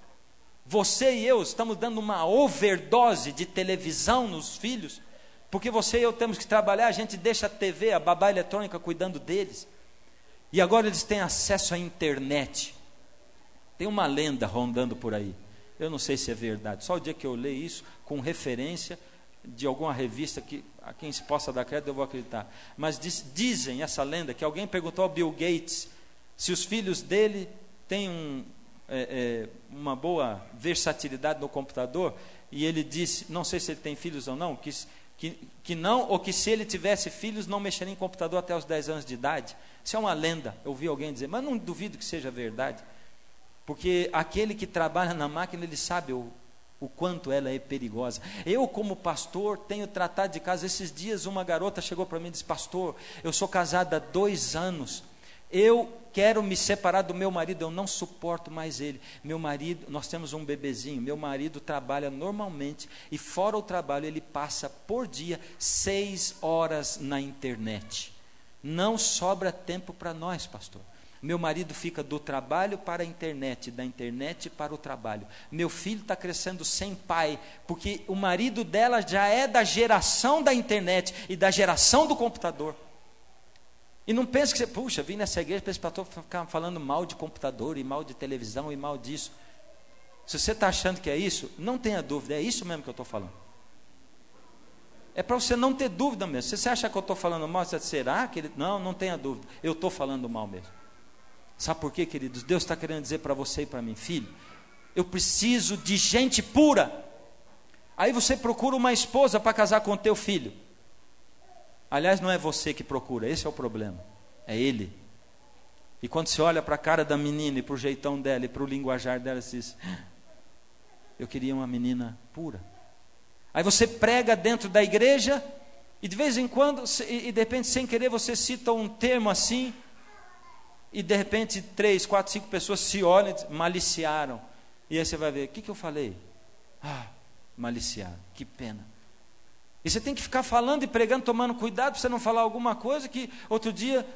Você e eu estamos dando uma overdose de televisão nos filhos. Porque você e eu temos que trabalhar, a gente deixa a TV, a babá eletrônica cuidando deles. E agora eles têm acesso à internet. Tem uma lenda rondando por aí. Eu não sei se é verdade. Só o dia que eu leio isso, com referência de alguma revista, que a quem se possa dar crédito eu vou acreditar. Mas dizem essa lenda, que alguém perguntou ao Bill Gates se os filhos dele têm uma boa versatilidade no computador. E ele disse, não sei se ele tem filhos ou não, que não, ou que se ele tivesse filhos, não mexeria em computador até os 10 anos de idade. Isso é uma lenda, eu ouvi alguém dizer, mas não duvido que seja verdade, porque aquele que trabalha na máquina, ele sabe o quanto ela é perigosa. Eu, como pastor, tenho tratado de casa. Esses dias uma garota chegou para mim e disse, pastor, eu sou casada há 2 anos, eu quero me separar do meu marido, eu não suporto mais ele. Meu marido, nós temos um bebezinho, meu marido trabalha normalmente, e fora o trabalho ele passa por dia 6 horas na internet. Não sobra tempo para nós, pastor. Meu marido fica do trabalho para a internet, da internet para o trabalho. Meu filho está crescendo sem pai, porque o marido dela já é da geração da internet e da geração do computador. E não pense que você, puxa, vim nessa igreja para esse pastor ficar falando mal de computador, e mal de televisão, e mal disso. Se você está achando que é isso, não tenha dúvida, é isso mesmo que eu estou falando. É para você não ter dúvida mesmo. Se você acha que eu estou falando mal, você diz, será que ele... Não, não tenha dúvida. Eu estou falando mal mesmo. Sabe por quê, queridos? Deus está querendo dizer para você e para mim, filho, eu preciso de gente pura. Aí você procura uma esposa para casar com o teu filho. Aliás, não é você que procura, esse é o problema. É ele. E quando você olha para a cara da menina e para o jeitão dela e para o linguajar dela, você diz, eu queria uma menina pura. Aí você prega dentro da igreja e de vez em quando, e de repente sem querer você cita um termo assim, e de repente 3, 4, 5 pessoas se olham e dizem, maliciaram. E aí você vai ver, o que eu falei? Maliciaram, que pena. E você tem que ficar falando e pregando, tomando cuidado para você não falar alguma coisa que outro dia,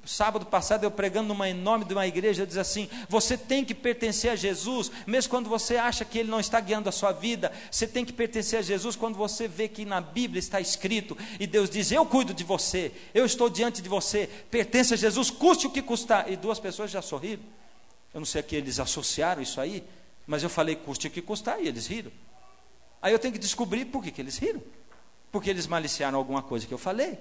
sábado passado, eu pregando numa enorme de uma igreja, eu dizia assim, você tem que pertencer a Jesus, mesmo quando você acha que Ele não está guiando a sua vida, você tem que pertencer a Jesus quando você vê que na Bíblia está escrito, e Deus diz, eu cuido de você, eu estou diante de você, pertence a Jesus, custe o que custar. E 2 pessoas já sorriram, eu não sei a que eles associaram isso aí, mas eu falei, custe o que custar, e eles riram. Aí eu tenho que descobrir por que eles riram. Porque eles maliciaram alguma coisa que eu falei.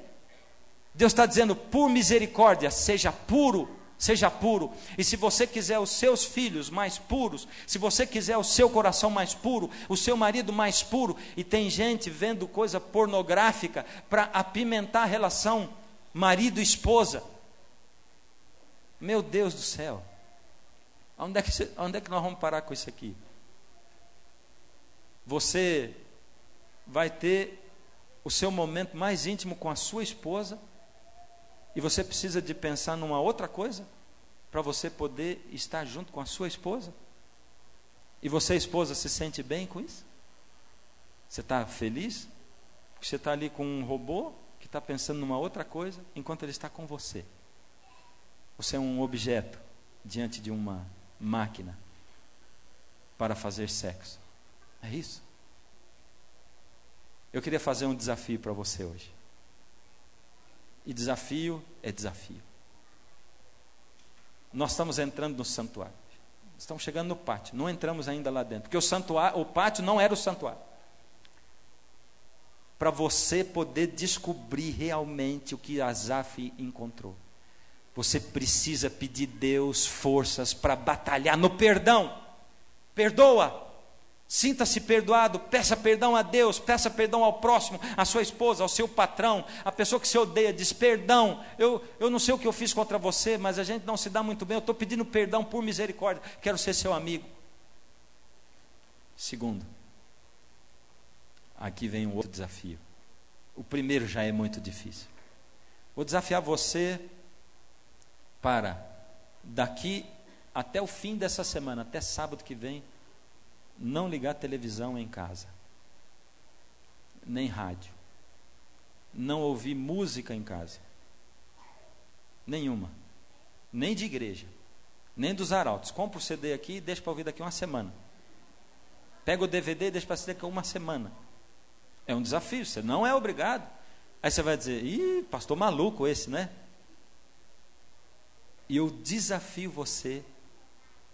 Deus está dizendo, por misericórdia, seja puro, seja puro. E se você quiser os seus filhos mais puros, se você quiser o seu coração mais puro, o seu marido mais puro, e tem gente vendo coisa pornográfica para apimentar a relação marido e esposa. Meu Deus do céu. Onde é que nós vamos parar com isso aqui? Você vai ter o seu momento mais íntimo com a sua esposa e você precisa de pensar numa outra coisa para você poder estar junto com a sua esposa? E você, esposa, se sente bem com isso? Você está feliz? Porque você está ali com um robô que está pensando numa outra coisa enquanto ele está com você. Você é um objeto diante de uma máquina para fazer sexo. É isso. Eu queria fazer um desafio para você hoje. E desafio é desafio. Nós estamos entrando no santuário. Estamos chegando no pátio. Não entramos ainda lá dentro. Porque o pátio não era o santuário. Para você poder descobrir realmente o que Asaf encontrou, você precisa pedir a Deus forças para batalhar no perdão. Perdoa. Sinta-se perdoado, peça perdão a Deus, peça perdão ao próximo, à sua esposa, ao seu patrão, a pessoa que você odeia, diz perdão, eu não sei o que eu fiz contra você, mas a gente não se dá muito bem, eu estou pedindo perdão por misericórdia, quero ser seu amigo. Segundo, aqui vem um outro desafio. O primeiro já é muito difícil. Vou desafiar você para, daqui até o fim dessa semana, até sábado que vem, não ligar televisão em casa, nem rádio, não ouvir música em casa, nenhuma, nem de igreja, nem dos arautos. Compra o CD aqui e deixa para ouvir daqui uma semana. Pega o DVD e deixa para assistir daqui uma semana. É um desafio, você não é obrigado. Aí você vai dizer, ih, pastor maluco esse, né? E eu desafio você,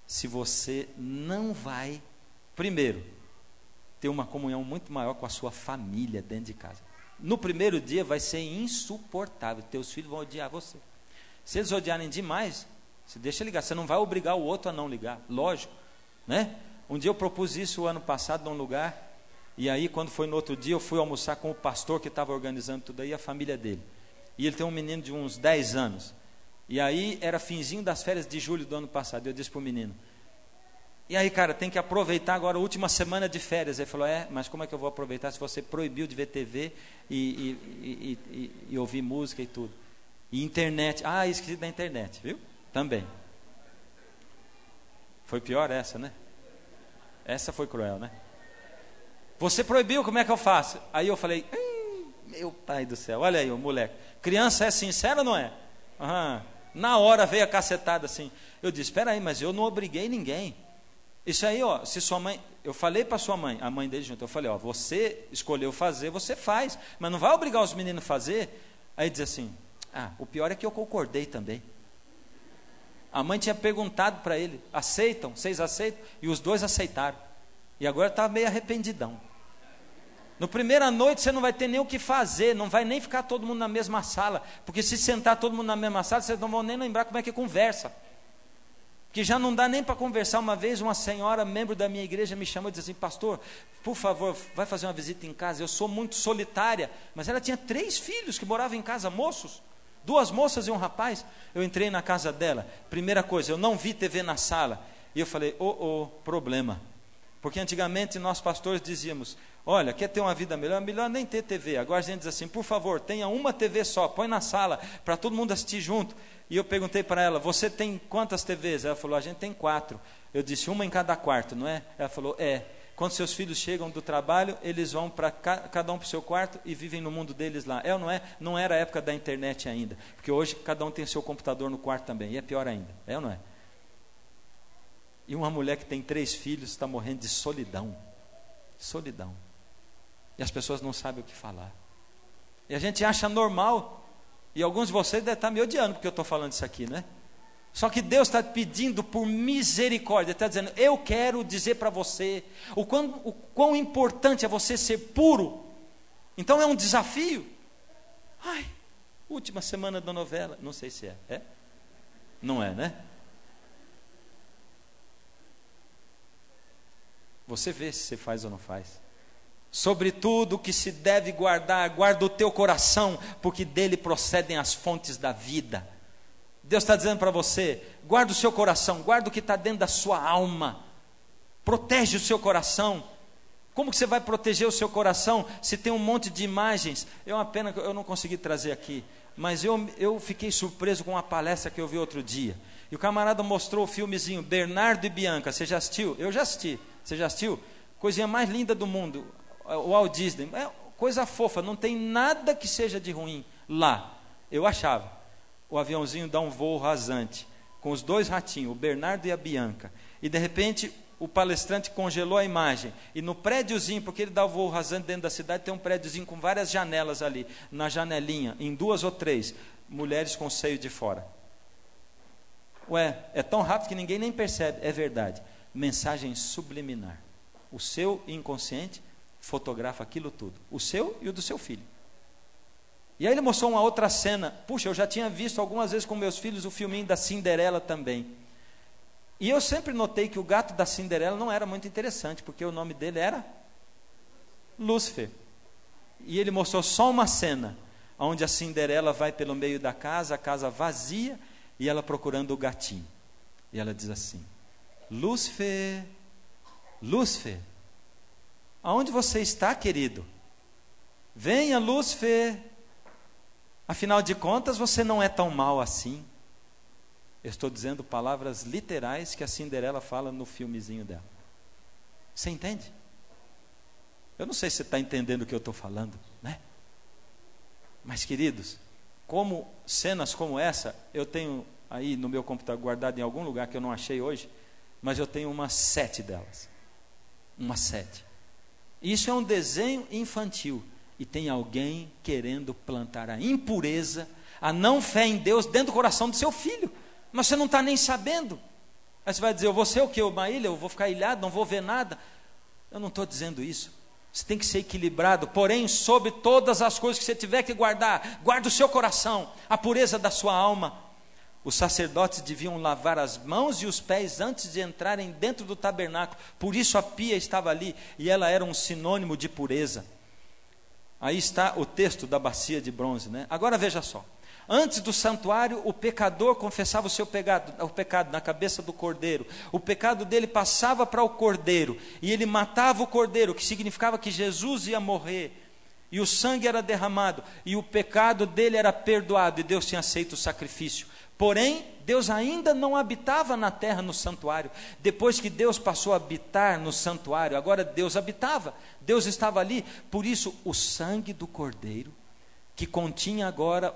se você não vai, primeiro, ter uma comunhão muito maior com a sua família dentro de casa. No primeiro dia vai ser insuportável, teus filhos vão odiar você. Se eles odiarem demais, você deixa ligar, você não vai obrigar o outro a não ligar, lógico, né? Um dia eu propus isso o ano passado num lugar, e aí quando foi no outro dia eu fui almoçar com o pastor que estava organizando tudo aí, a família dele. E ele tem um menino de uns 10 anos, e aí era finzinho das férias de julho do ano passado, eu disse para o menino, e aí, cara, tem que aproveitar agora a última semana de férias. Ele falou, mas como é que eu vou aproveitar se você proibiu de ver TV e ouvir música e tudo? E internet, esqueci da internet, viu? Também. Foi pior essa, né? Essa foi cruel, né? Você proibiu, como é que eu faço? Aí eu falei, meu pai do céu, olha aí o moleque. Criança é sincera ou não é? Na hora veio a cacetada assim. Eu disse, espera aí, mas eu não obriguei ninguém. Isso aí, se sua mãe, eu falei para sua mãe, a mãe dele junto, eu falei, você escolheu fazer, você faz, mas não vai obrigar os meninos a fazer. Aí diz assim, o pior é que eu concordei também. A mãe tinha perguntado para ele, aceitam? Vocês aceitam? E os dois aceitaram. E agora está meio arrependidão. No primeira noite você não vai ter nem o que fazer, não vai nem ficar todo mundo na mesma sala, porque se sentar todo mundo na mesma sala, vocês não vão nem lembrar como é que conversa. Que já não dá nem para conversar. Uma vez uma senhora, membro da minha igreja, me chamou e disse assim: pastor, por favor, vai fazer uma visita em casa, eu sou muito solitária. Mas ela tinha 3 filhos que moravam em casa, moços, 2 moças e um rapaz. Eu entrei na casa dela, primeira coisa, eu não vi TV na sala. E eu falei, problema. Porque antigamente nós pastores dizíamos: olha, quer ter uma vida melhor? Melhor nem ter TV. Agora a gente diz assim: por favor, tenha uma TV só, põe na sala, para todo mundo assistir junto. E eu perguntei para ela: você tem quantas TVs? Ela falou: a gente tem 4. Eu disse: uma em cada quarto, não é? Ela falou: é. Quando seus filhos chegam do trabalho, eles vão para cada um para o seu quarto e vivem no mundo deles lá. É ou não é? Não era a época da internet ainda, porque hoje cada um tem o seu computador no quarto também, e é pior ainda. É ou não é? E uma mulher que tem 3 filhos está morrendo de solidão. Solidão. E as pessoas não sabem o que falar. E a gente acha normal. E alguns de vocês devem estar me odiando porque eu estou falando isso aqui, né? Só que Deus está pedindo por misericórdia. Está dizendo: eu quero dizer para você o quão importante é você ser puro. Então é um desafio. Ai, última semana da novela. Não sei se é. É? Não é, né? Você vê se você faz ou não faz. Sobretudo o que se deve guardar, guarda o teu coração, porque dele procedem as fontes da vida. Deus está dizendo para você: guarda o seu coração, guarda o que está dentro da sua alma, protege o seu coração. Como que você vai proteger o seu coração se tem um monte de imagens? É uma pena que eu não consegui trazer aqui, mas eu fiquei surpreso com uma palestra que eu vi outro dia, e o camarada mostrou o filmezinho Bernardo e Bianca. Você já assistiu? Eu já assisti. Você já assistiu? Coisinha mais linda do mundo, o Walt Disney, é coisa fofa, não tem nada que seja de ruim lá. Eu achava. O aviãozinho dá um voo rasante, com os 2 ratinhos, o Bernardo e a Bianca, e de repente o palestrante congelou a imagem, e no prédiozinho, porque ele dá o voo rasante dentro da cidade, tem um prédiozinho com várias janelas ali, na janelinha, em 2 ou 3, mulheres com o seio de fora. Ué, é tão rápido que ninguém nem percebe. É verdade. Mensagem subliminar. O seu inconsciente fotografa aquilo tudo, o seu e o do seu filho. E aí ele mostrou uma outra cena. Puxa, eu já tinha visto algumas vezes com meus filhos o filminho da Cinderela também. E eu sempre notei que o gato da Cinderela não era muito interessante, porque o nome dele era Lúcifer. E ele mostrou só uma cena, onde a Cinderela vai pelo meio da casa, a casa vazia, e ela procurando o gatinho. E ela diz assim: Lúcifer, Lúcifer, aonde você está, querido? Venha, Lúcifer. Afinal de contas, você não é tão mal assim. Eu estou dizendo palavras literais que a Cinderela fala no filmezinho dela. Você entende? Eu não sei se você está entendendo o que eu estou falando, né? Mas, queridos, como cenas como essa, eu tenho aí no meu computador guardado em algum lugar que eu não achei hoje, mas eu tenho umas 7 delas. Umas 7. Isso é um desenho infantil. E tem alguém querendo plantar a impureza, a não fé em Deus dentro do coração do seu filho. Mas você não está nem sabendo. Aí você vai dizer: eu vou ser o quê? Uma ilha? Eu vou ficar ilhado, não vou ver nada. Eu não estou dizendo isso. Você tem que ser equilibrado. Porém, sobre todas as coisas que você tiver que guardar, guarda o seu coração, a pureza da sua alma. Os sacerdotes deviam lavar as mãos e os pés antes de entrarem dentro do tabernáculo. Por isso a pia estava ali, e ela era um sinônimo de pureza. Aí está o texto da bacia de bronze, né? Agora veja só. Antes do santuário, o pecador confessava o seu pecado na cabeça do cordeiro. O pecado dele passava para o cordeiro, e ele matava o cordeiro, que significava que Jesus ia morrer, e o sangue era derramado, e o pecado dele era perdoado, e Deus tinha aceito o sacrifício. Porém, Deus ainda não habitava na terra no santuário. Depois que Deus passou a habitar no santuário, agora Deus habitava, Deus estava ali. Por isso, o sangue do cordeiro, que continha agora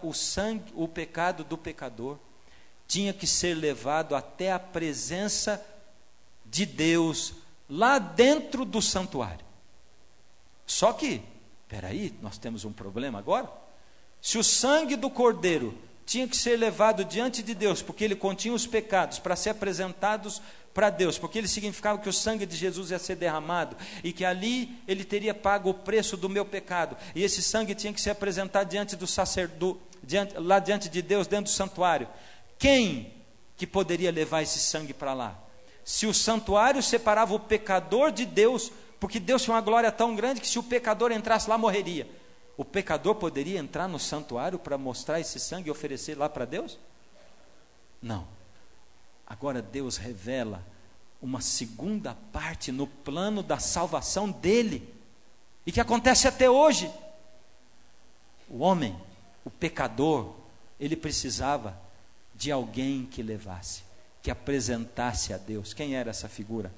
o pecado do pecador, tinha que ser levado até a presença de Deus, lá dentro do santuário. Só que, peraí, nós temos um problema agora. Se o sangue do cordeiro tinha que ser levado diante de Deus, porque ele continha os pecados, para ser apresentados para Deus, porque ele significava que o sangue de Jesus ia ser derramado, e que ali ele teria pago o preço do meu pecado, e esse sangue tinha que ser apresentado diante do sacerdote, lá diante de Deus, dentro do santuário. Quem que poderia levar esse sangue para lá? Se o santuário separava o pecador de Deus, porque Deus tinha uma glória tão grande que se o pecador entrasse lá, morreria. O pecador poderia entrar no santuário para mostrar esse sangue e oferecer lá para Deus? Não. Agora Deus revela uma segunda parte no plano da salvação dele, e que acontece até hoje. O homem, o pecador, ele precisava de alguém que levasse, que apresentasse a Deus. Quem era essa figura?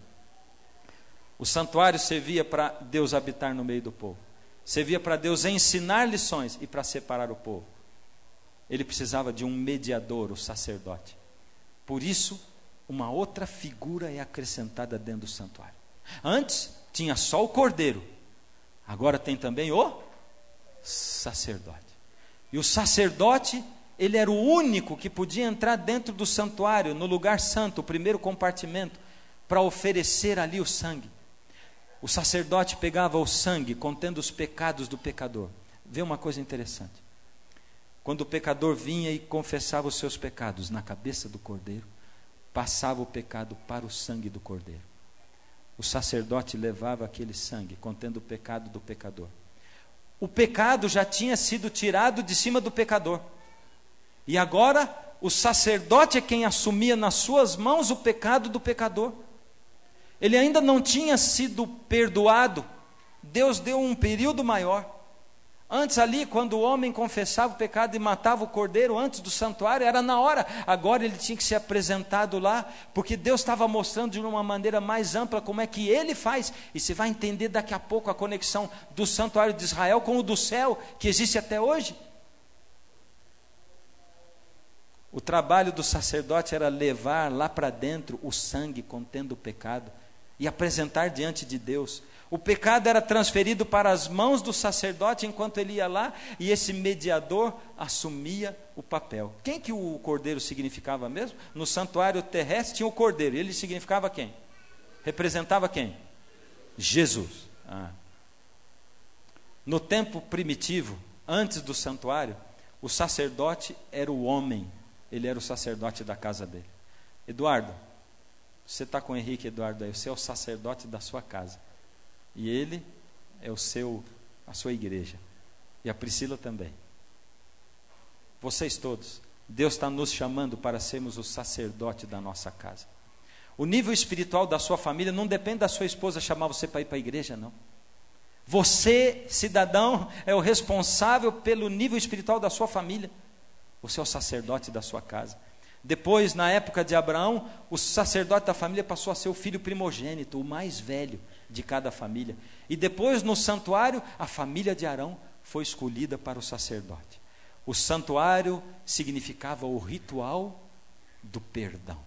O santuário servia para Deus habitar no meio do povo, servia para Deus ensinar lições e para separar o povo. Ele precisava de um mediador, o sacerdote. Por isso, uma outra figura é acrescentada dentro do santuário. Antes tinha só o cordeiro, agora tem também o sacerdote. E o sacerdote, ele era o único que podia entrar dentro do santuário, no lugar santo, o primeiro compartimento, para oferecer ali o sangue. O sacerdote pegava o sangue contendo os pecados do pecador. Vê uma coisa interessante. Quando o pecador vinha e confessava os seus pecados na cabeça do cordeiro, passava o pecado para o sangue do cordeiro. O sacerdote levava aquele sangue contendo o pecado do pecador. O pecado já tinha sido tirado de cima do pecador, e agora o sacerdote é quem assumia nas suas mãos o pecado do pecador. Ele ainda não tinha sido perdoado. Deus deu um período maior. Antes ali, quando o homem confessava o pecado e matava o cordeiro antes do santuário, era na hora. Agora ele tinha que ser apresentado lá, porque Deus estava mostrando de uma maneira mais ampla como é que ele faz. E você vai entender daqui a pouco a conexão do santuário de Israel com o do céu, que existe até hoje. O trabalho do sacerdote era levar lá para dentro o sangue contendo o pecado e apresentar diante de Deus. O pecado era transferido para as mãos do sacerdote enquanto ele ia lá, e esse mediador assumia o papel. Quem que o cordeiro significava mesmo? No santuário terrestre tinha o cordeiro, ele significava quem? Representava quem? Jesus. No tempo primitivo, antes do santuário, o sacerdote era o homem, ele era o sacerdote da casa dele. Eduardo, você está com o Henrique, Eduardo, aí, você é o sacerdote da sua casa. E ele é a sua igreja. E a Priscila também. Vocês todos. Deus está nos chamando para sermos o sacerdote da nossa casa. O nível espiritual da sua família não depende da sua esposa chamar você para ir para a igreja, não. Você, cidadão, é o responsável pelo nível espiritual da sua família. Você é o sacerdote da sua casa. Depois, na época de Abraão, o sacerdote da família passou a ser o filho primogênito, o mais velho de cada família. E depois, no santuário, a família de Arão foi escolhida para o sacerdote. O santuário significava o ritual do perdão.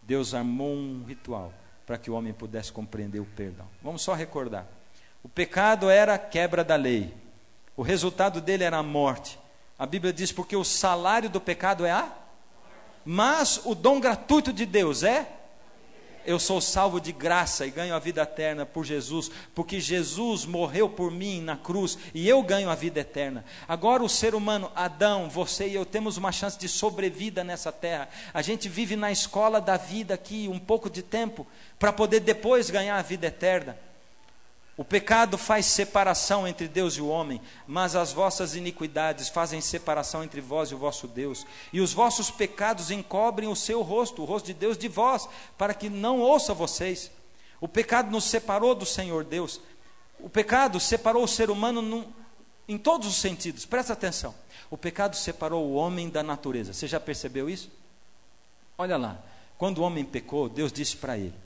Deus armou um ritual para que o homem pudesse compreender o perdão. Vamos só recordar. O pecado era a quebra da lei. O resultado dele era a morte. A Bíblia diz, porque o salário do pecado é a... Mas o dom gratuito de Deus é... Eu sou salvo de graça e ganho a vida eterna por Jesus, porque Jesus morreu por mim na cruz e eu ganho a vida eterna. Agora o ser humano, Adão, você e eu temos uma chance de sobrevida nessa terra. A gente vive na escola da vida aqui um pouco de tempo, para poder depois ganhar a vida eterna. O pecado faz separação entre Deus e o homem, mas as vossas iniquidades fazem separação entre vós e o vosso Deus, e os vossos pecados encobrem o seu rosto, o rosto de Deus de vós, para que não ouça vocês. O pecado nos separou do Senhor Deus. O pecado separou o ser humano em todos os sentidos. Presta atenção. O pecado separou o homem da natureza. Você já percebeu isso? Olha lá, quando o homem pecou, Deus disse para ele: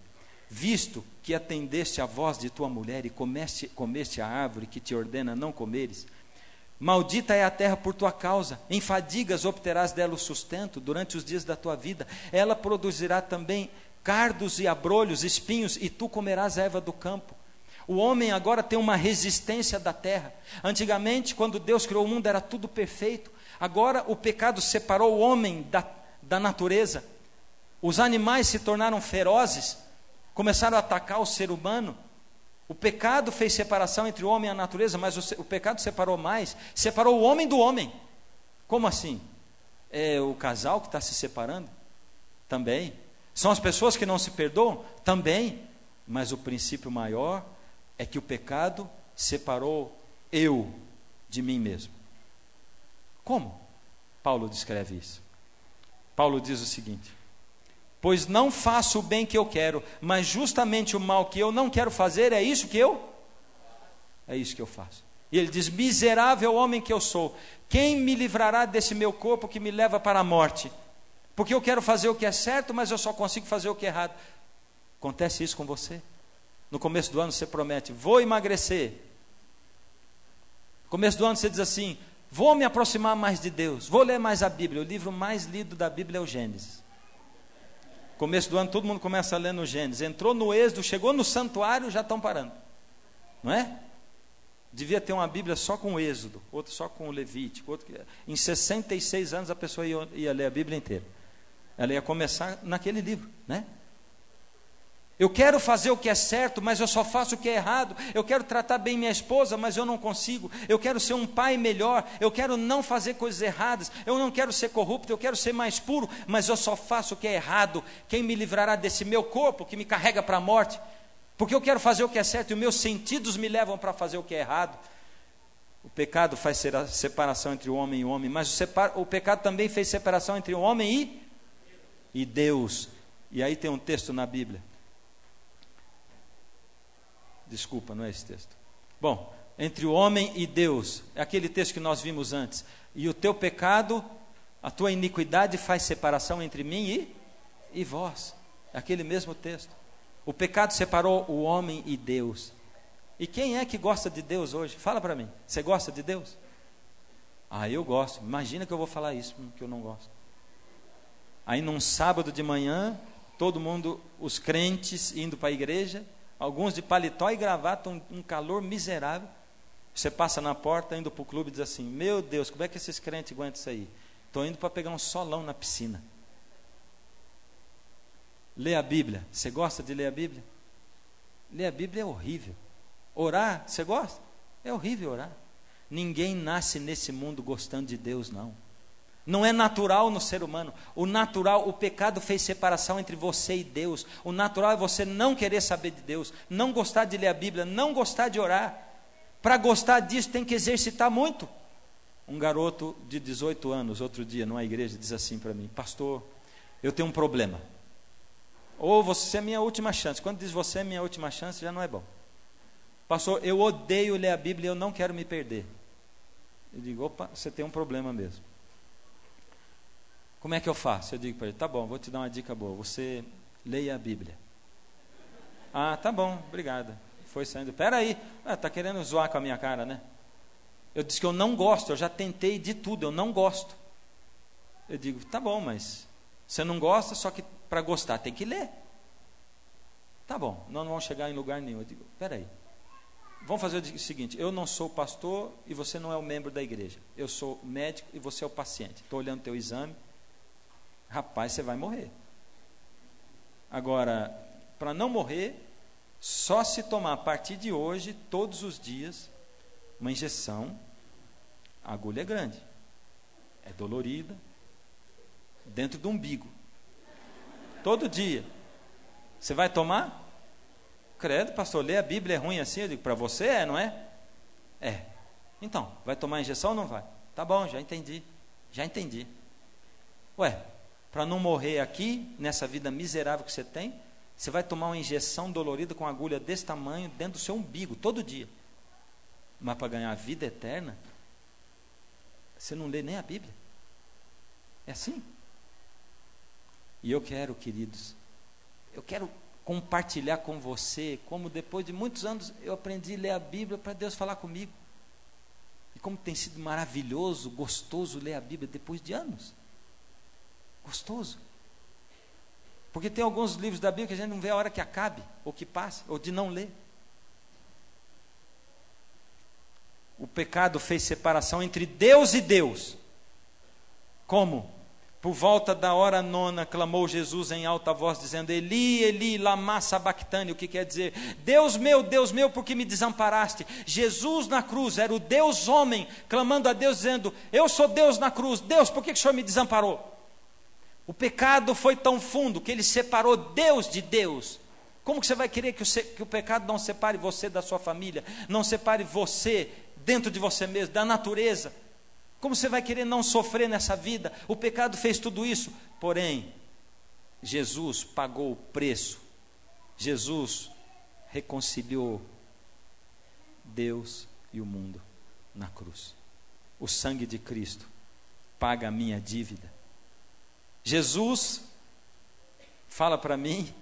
visto que atendeste à voz de tua mulher e comeste a árvore que te ordena não comeres, maldita é a terra por tua causa, em fadigas obterás dela o sustento durante os dias da tua vida, ela produzirá também cardos e abrolhos, espinhos, e tu comerás a erva do campo. O homem agora tem uma resistência da terra. Antigamente, quando Deus criou o mundo, era tudo perfeito. Agora o pecado separou o homem da natureza. Os animais se tornaram ferozes, começaram a atacar o ser humano. O pecado fez separação entre o homem e a natureza, mas o pecado separou mais, separou o homem do homem. Como assim? É o casal que está se separando? Também. São as pessoas que não se perdoam? Também. Mas o princípio maior é que o pecado separou eu de mim mesmo. Como? Paulo descreve isso. Paulo diz o seguinte: pois não faço o bem que eu quero, mas justamente o mal que eu não quero fazer, é isso que eu faço. E ele diz: miserável homem que eu sou, quem me livrará desse meu corpo que me leva para a morte? Porque eu quero fazer o que é certo, mas eu só consigo fazer o que é errado. Acontece isso com você? No começo do ano você promete: vou emagrecer. No começo do ano você diz assim: vou me aproximar mais de Deus, vou ler mais a Bíblia. O livro mais lido da Bíblia é o Gênesis. Começo do ano todo mundo começa a ler no Gênesis. Entrou no Êxodo, chegou no santuário, já estão parando. Não é? Devia ter uma Bíblia só com o Êxodo, outra só com o Levítico. Em 66 anos a pessoa ia ler a Bíblia inteira. Ela ia começar naquele livro, né? Eu quero fazer o que é certo, mas eu só faço o que é errado. Eu quero tratar bem minha esposa, mas eu não consigo. Eu quero ser um pai melhor. Eu quero não fazer coisas erradas. Eu não quero ser corrupto, eu quero ser mais puro, mas eu só faço o que é errado. Quem me livrará desse meu corpo que me carrega para a morte? Porque eu quero fazer o que é certo e os meus sentidos me levam para fazer o que é errado. O pecado faz separação entre o homem e o homem, mas o pecado também fez separação entre o homem e Deus. E aí tem um texto na Bíblia. Desculpa, não é esse texto. Bom, entre o homem e Deus, é aquele texto que nós vimos antes. E o teu pecado, a tua iniquidade faz separação entre mim e vós. É aquele mesmo texto. O pecado separou o homem e Deus. E quem é que gosta de Deus hoje? Fala para mim, você gosta de Deus? Ah, eu gosto. Imagina que eu vou falar isso, que eu não gosto. Aí num sábado de manhã, todo mundo, os crentes indo para a igreja, alguns de paletó e gravata, um calor miserável. Você passa na porta, indo para o clube e diz assim: meu Deus, como é que esses crentes aguentam isso aí? Estou indo para pegar um solão na piscina. Lê a Bíblia. Você gosta de ler a Bíblia? Ler a Bíblia é horrível. Orar, você gosta? É horrível orar. Ninguém nasce nesse mundo gostando de Deus, não. Não é natural no ser humano. O natural, o pecado fez separação entre você e Deus. O natural é você não querer saber de Deus, não gostar de ler a Bíblia, não gostar de orar. Para gostar disso tem que exercitar muito. Um garoto de 18 anos, outro dia, numa igreja, diz assim para mim: pastor, eu tenho um problema. Ou você é minha última chance. Quando diz você é minha última chance, já não é bom. Pastor, eu odeio ler a Bíblia, eu não quero me perder. Eu digo: opa, você tem um problema mesmo. Como é que eu faço? Eu digo para ele: tá bom, vou te dar uma dica boa. Você leia a Bíblia. Ah, tá bom, obrigado. Foi saindo. Espera aí, está querendo zoar com a minha cara, né? Eu disse que eu não gosto, eu já tentei de tudo, eu não gosto. Eu digo: tá bom, mas você não gosta, só que para gostar tem que ler. Tá bom, nós não vamos chegar em lugar nenhum. Eu digo: espera aí, vamos fazer o seguinte: eu não sou pastor e você não é o membro da igreja. Eu sou médico e você é o paciente. Estou olhando o teu exame. Rapaz, você vai morrer. Agora, para não morrer, só se tomar a partir de hoje, todos os dias, uma injeção. A agulha é grande, é dolorida, dentro do umbigo. Todo dia. Você vai tomar? Credo, pastor, ler a Bíblia é ruim assim? Eu digo: para você é, não é? É. Então, vai tomar a injeção ou não vai? Tá bom, já entendi. Ué, para não morrer aqui, nessa vida miserável que você tem, você vai tomar uma injeção dolorida com uma agulha desse tamanho dentro do seu umbigo, todo dia. Mas para ganhar a vida eterna, você não lê nem a Bíblia. É assim. E eu quero, queridos, eu quero compartilhar com você como depois de muitos anos eu aprendi a ler a Bíblia para Deus falar comigo. E como tem sido maravilhoso, gostoso ler a Bíblia depois de anos. Gostoso. Porque tem alguns livros da Bíblia que a gente não vê a hora que acabe, ou que passe, ou de não ler. O pecado fez separação entre Deus e Deus. Como? Por volta da hora 9, clamou Jesus em alta voz, dizendo: Eli, Eli, lama sabactani, o que quer dizer? Deus meu, por que me desamparaste? Jesus na cruz era o Deus homem, clamando a Deus, dizendo: eu sou Deus na cruz, Deus, por que o Senhor me desamparou? O pecado foi tão fundo que ele separou Deus de Deus. Como que você vai querer que o pecado não separe você da sua família, não separe você dentro de você mesmo, da natureza? Como você vai querer não sofrer nessa vida? O pecado fez tudo isso. Porém, Jesus pagou o preço. Jesus reconciliou Deus e o mundo na cruz. O sangue de Cristo paga a minha dívida. Jesus fala para mim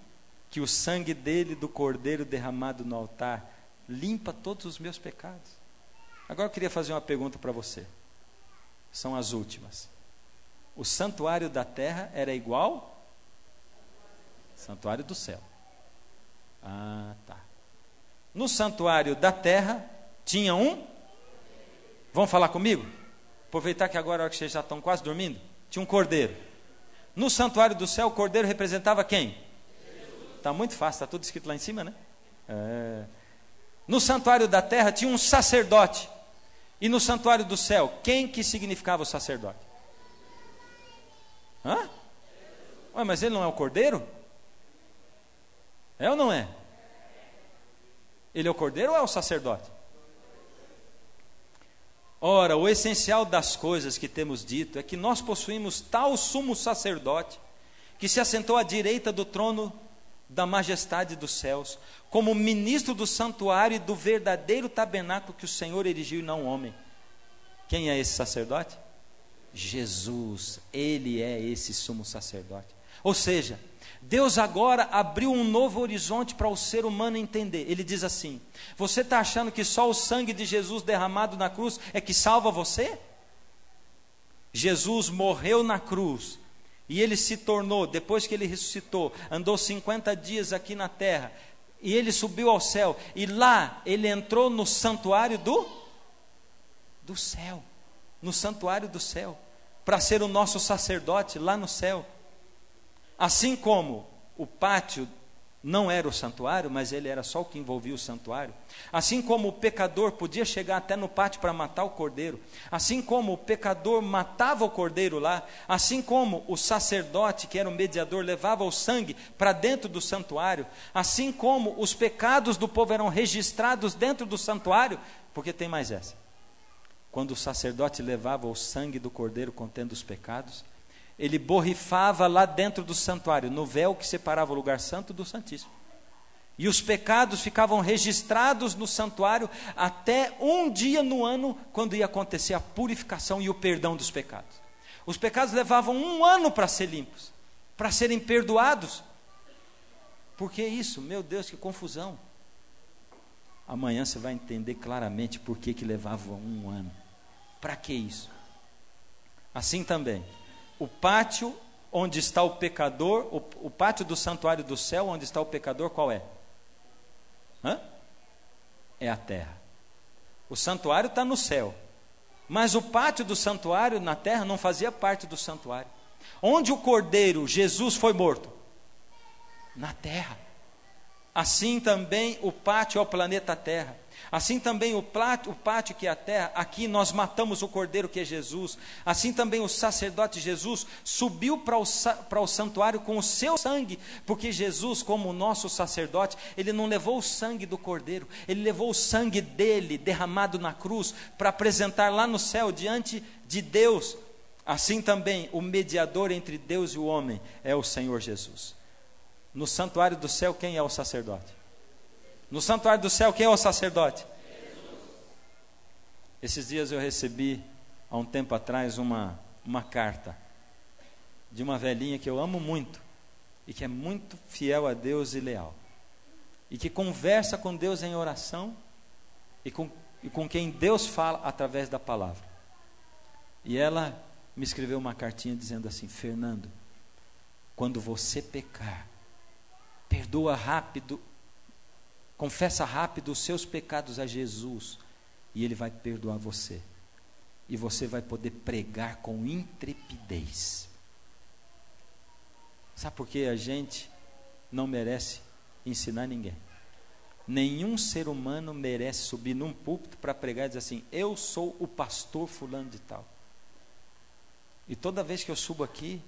que o sangue dele, do cordeiro derramado no altar, limpa todos os meus pecados. Agora eu queria fazer uma pergunta para você. São as últimas. O santuário da terra era igual ao santuário do céu. Ah, tá. No santuário da terra tinha vamos falar comigo? Aproveitar que agora que vocês já estão quase dormindo. Tinha um cordeiro. No santuário do céu, o cordeiro representava quem? Está muito fácil, está tudo escrito lá em cima, né? No santuário da terra tinha um sacerdote. E no santuário do céu, quem que significava o sacerdote? Hã? Ué, mas ele não é o cordeiro? É ou não é? Ele é o cordeiro ou é o sacerdote? Ora, o essencial das coisas que temos dito é que nós possuímos tal sumo sacerdote que se assentou à direita do trono da majestade dos céus, como ministro do santuário e do verdadeiro tabernáculo que o Senhor erigiu e não o homem. Quem é esse sacerdote? Jesus. Ele é esse sumo sacerdote. Ou seja, Deus agora abriu um novo horizonte para o ser humano entender. Ele diz assim: você está achando que só o sangue de Jesus derramado na cruz é que salva você? Jesus morreu na cruz e ele se tornou, depois que ele ressuscitou, andou 50 dias aqui na terra, e ele subiu ao céu, e lá ele entrou no santuário do céu, no santuário do céu, para ser o nosso sacerdote lá no céu. Assim como o pátio não era o santuário, mas ele era só o que envolvia o santuário. Assim como o pecador podia chegar até no pátio para matar o cordeiro. Assim como o pecador matava o cordeiro lá. Assim como o sacerdote, que era o mediador, levava o sangue para dentro do santuário. Assim como os pecados do povo eram registrados dentro do santuário. Porque tem mais essa. Quando o sacerdote levava o sangue do cordeiro contendo os pecados, ele borrifava lá dentro do santuário, no véu que separava o lugar santo do santíssimo. E os pecados ficavam registrados no santuário até um dia no ano, quando ia acontecer a purificação e o perdão dos pecados. Os pecados levavam um ano para ser limpos, para serem perdoados. Por que isso? Meu Deus, que confusão. Amanhã você vai entender claramente por que levava um ano. Para que isso? Assim também, o pátio onde está o pecador, o pátio do santuário do céu, onde está o pecador, qual é? É a terra. O santuário está no céu, mas o pátio do santuário na terra não fazia parte do santuário. Onde o cordeiro, Jesus, foi morto? Na terra. Assim também o pátio é o planeta Terra. Assim também o pátio que é a terra, aqui nós matamos o cordeiro que é Jesus. Assim também o sacerdote Jesus subiu para o santuário com o seu sangue, porque Jesus, como o nosso sacerdote, ele não levou o sangue do cordeiro, ele levou o sangue dele derramado na cruz para apresentar lá no céu diante de Deus. Assim também o mediador entre Deus e o homem é o Senhor Jesus. No santuário do céu, quem é o sacerdote? No santuário do céu, quem é o sacerdote? Jesus. Esses dias eu recebi, há um tempo atrás, uma carta de uma velhinha que eu amo muito, e que é muito fiel a Deus e leal, e que conversa com Deus em oração, e com quem Deus fala através da palavra. E ela me escreveu uma cartinha dizendo assim: Fernando, quando você pecar, perdoa rápido, confessa rápido os seus pecados a Jesus, e Ele vai perdoar você, e você vai poder pregar com intrepidez. Sabe por que a gente não merece ensinar ninguém? Nenhum ser humano merece subir num púlpito para pregar e dizer assim: eu sou o pastor fulano de tal. E toda vez que eu subo aqui,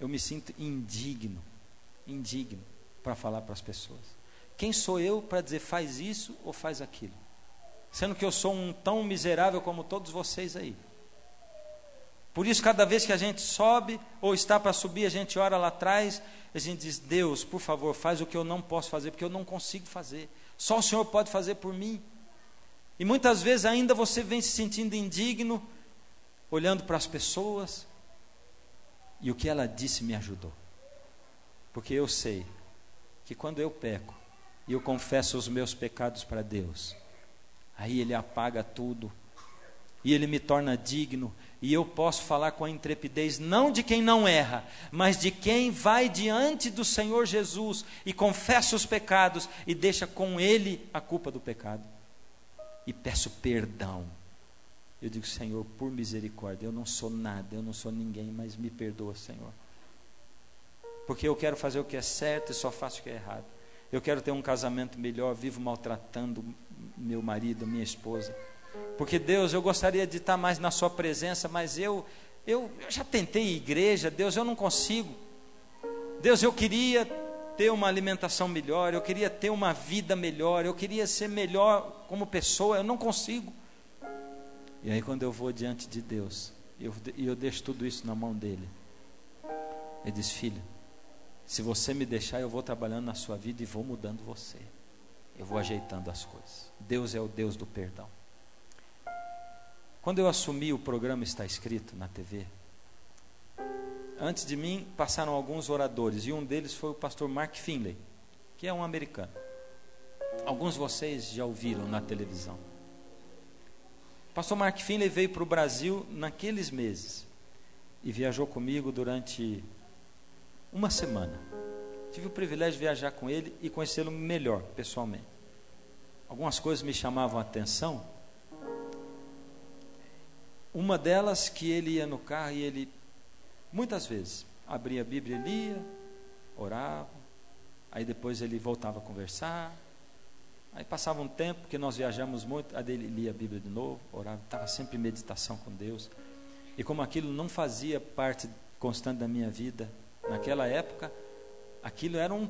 eu me sinto indigno para falar para as pessoas. Quem sou eu para dizer faz isso ou faz aquilo? Sendo que eu sou um tão miserável como todos vocês aí. Por isso, cada vez que a gente sobe ou está para subir, a gente ora lá atrás, a gente diz: Deus, por favor, faz o que eu não posso fazer, porque eu não consigo fazer. Só o Senhor pode fazer por mim. E muitas vezes ainda você vem se sentindo indigno, olhando para as pessoas, e o que ela disse me ajudou. Porque eu sei que quando eu peco e eu confesso os meus pecados para Deus, aí Ele apaga tudo e Ele me torna digno, e eu posso falar com a intrepidez não de quem não erra, mas de quem vai diante do Senhor Jesus e confessa os pecados e deixa com Ele a culpa do pecado e peço perdão. Eu digo: Senhor, por misericórdia, eu não sou nada, eu não sou ninguém, mas me perdoa, Senhor, porque eu quero fazer o que é certo e só faço o que é errado. Eu quero ter um casamento melhor, vivo maltratando meu marido, minha esposa. Porque Deus, eu gostaria de estar mais na sua presença, mas eu já tentei igreja, Deus, eu não consigo. Deus, eu queria ter uma alimentação melhor, eu queria ter uma vida melhor, eu queria ser melhor como pessoa, eu não consigo. E aí quando eu vou diante de Deus, e eu deixo tudo isso na mão dele, ele diz: filho, se você me deixar, eu vou trabalhando na sua vida e vou mudando você, eu vou ajeitando as coisas. Deus é o Deus do perdão. Quando eu assumi o programa Está Escrito na TV, antes de mim passaram alguns oradores, e um deles foi o pastor Mark Finley, que é um americano. Alguns de vocês já ouviram na televisão. O pastor Mark Finley veio para o Brasil naqueles meses e viajou comigo durante uma semana. Tive o privilégio de viajar com ele e conhecê-lo melhor, pessoalmente. Algumas coisas me chamavam a atenção. Uma delas, que ele ia no carro e ele, muitas vezes, abria a Bíblia e lia, orava, aí depois ele voltava a conversar, aí passava um tempo, que nós viajamos muito, aí ele lia a Bíblia de novo, orava, estava sempre em meditação com Deus. E como aquilo não fazia parte constante da minha vida, naquela época, aquilo era um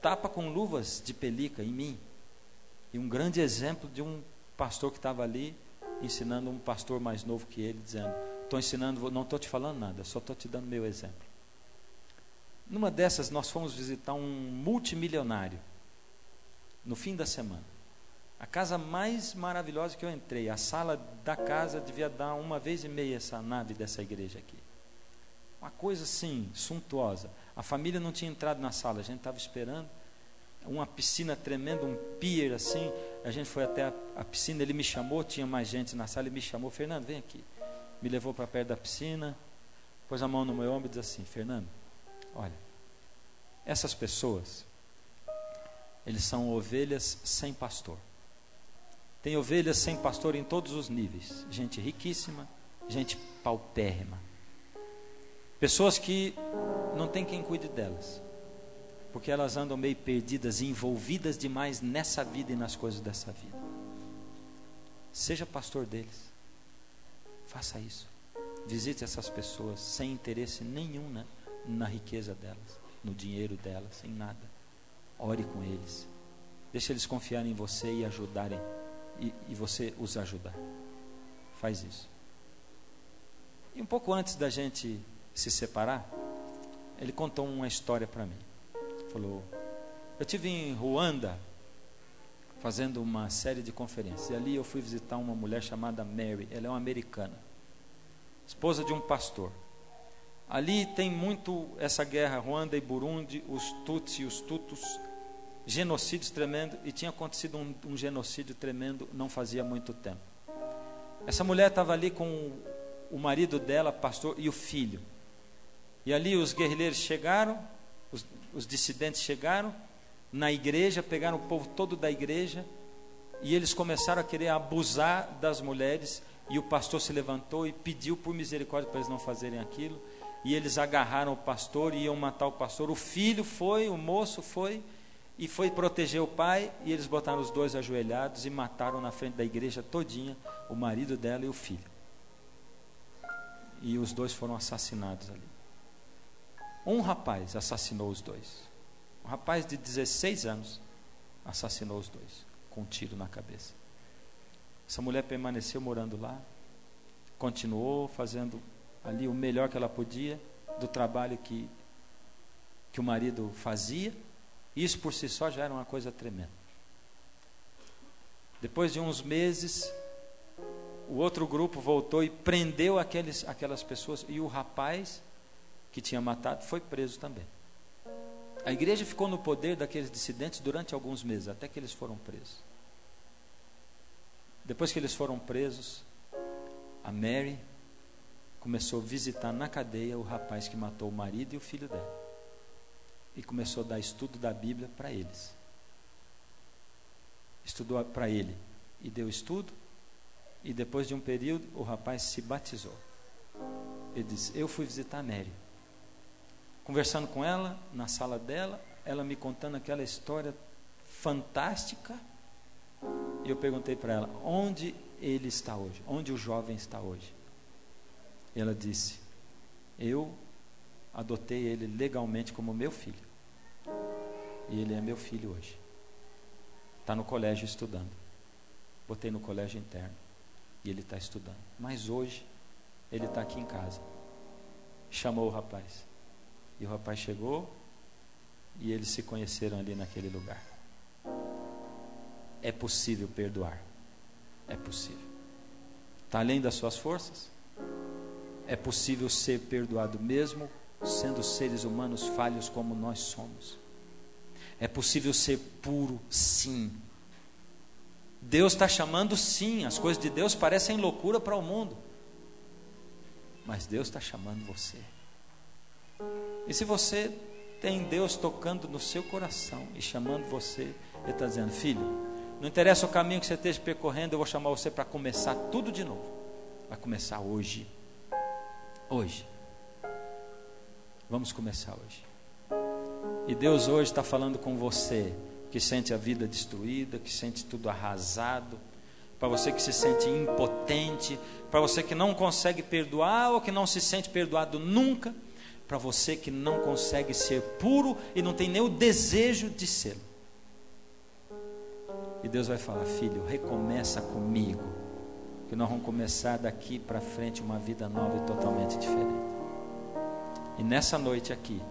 tapa com luvas de pelica em mim, e um grande exemplo de um pastor que estava ali, ensinando um pastor mais novo que ele, dizendo: estou ensinando, não estou te falando nada, só estou te dando meu exemplo. Numa dessas nós fomos visitar um multimilionário, no fim da semana. A casa mais maravilhosa que eu entrei, a sala da casa devia dar 1,5 essa nave dessa igreja aqui. Uma coisa assim, suntuosa. A família não tinha entrado na sala, a gente estava esperando. Uma piscina tremenda, um pier assim. A gente foi até a piscina, ele me chamou, tinha mais gente na sala, ele me chamou: Fernando, vem aqui. Me levou para perto da piscina, pôs a mão no meu ombro e disse assim: Fernando, olha, essas pessoas, eles são ovelhas sem pastor. Tem ovelhas sem pastor em todos os níveis. Gente riquíssima, gente paupérrima. Pessoas que não tem quem cuide delas, porque elas andam meio perdidas, envolvidas demais nessa vida e nas coisas dessa vida. Seja pastor deles. Faça isso. Visite essas pessoas sem interesse nenhum, né, na riqueza delas, no dinheiro delas, em nada. Ore com eles. Deixe eles confiarem em você e ajudarem, e você os ajudar. Faz isso. E um pouco antes da gente se separar, ele contou uma história para mim. Falou: eu estive em Ruanda fazendo uma série de conferências, e ali eu fui visitar uma mulher chamada Mary. Ela é uma americana, esposa de um pastor. Ali tem muito essa guerra, Ruanda e Burundi, os Tutsi e os Tutus, genocídios tremendos, e tinha acontecido um genocídio tremendo não fazia muito tempo. Essa mulher estava ali com o marido dela, pastor, e o filho. E ali os guerrilheiros chegaram, os dissidentes chegaram na igreja, pegaram o povo todo da igreja, e eles começaram a querer abusar das mulheres, e o pastor se levantou e pediu por misericórdia para eles não fazerem aquilo. e eles agarraram o pastor e iam matar o pastor. O filho foi, o moço foi, e foi proteger o pai, e eles botaram os dois ajoelhados e mataram na frente da igreja todinha o marido dela e o filho. E os dois foram assassinados ali. Um rapaz assassinou os dois. Um rapaz de 16 anos assassinou os dois, com um tiro na cabeça. Essa mulher permaneceu morando lá, continuou fazendo ali o melhor que ela podia, do trabalho que o marido fazia. Isso por si só já era uma coisa tremenda. Depois de uns meses, o outro grupo voltou e prendeu aquelas pessoas, e o rapaz que tinha matado foi preso também. A igreja ficou no poder daqueles dissidentes durante alguns meses, até que eles foram presos. Depois que eles foram presos, a Mary começou a visitar na cadeia o rapaz que matou o marido e o filho dela, e começou a dar estudo da Bíblia para eles. Estudou para ele e deu estudo, e depois de um período o rapaz se batizou. Ele disse: eu fui visitar a Mary, conversando com ela na sala dela, ela me contando aquela história fantástica, e eu perguntei para ela: onde ele está hoje? Onde o jovem está hoje? E ela disse: eu adotei ele legalmente como meu filho, e ele é meu filho hoje. Está no colégio estudando. Botei no colégio interno e ele está estudando, mas hoje ele está aqui em casa. Chamou o rapaz, e o rapaz chegou, e eles se conheceram ali naquele lugar. É possível perdoar, é possível. Está além das suas forças. É possível ser perdoado mesmo sendo seres humanos falhos como nós somos. É possível ser puro, sim. Deus está chamando, sim. As coisas de Deus parecem loucura para o mundo, mas Deus está chamando você. E se você tem Deus tocando no seu coração e chamando você, Ele está dizendo: filho, não interessa o caminho que você esteja percorrendo, eu vou chamar você para começar tudo de novo. Vai começar hoje. Hoje. Vamos começar hoje. E Deus hoje está falando com você que sente a vida destruída, que sente tudo arrasado, para você que se sente impotente, para você que não consegue perdoar ou que não se sente perdoado nunca, para você que não consegue ser puro e não tem nem o desejo de ser. E Deus vai falar: filho, recomeça comigo, que nós vamos começar daqui para frente uma vida nova e totalmente diferente. E nessa noite aqui,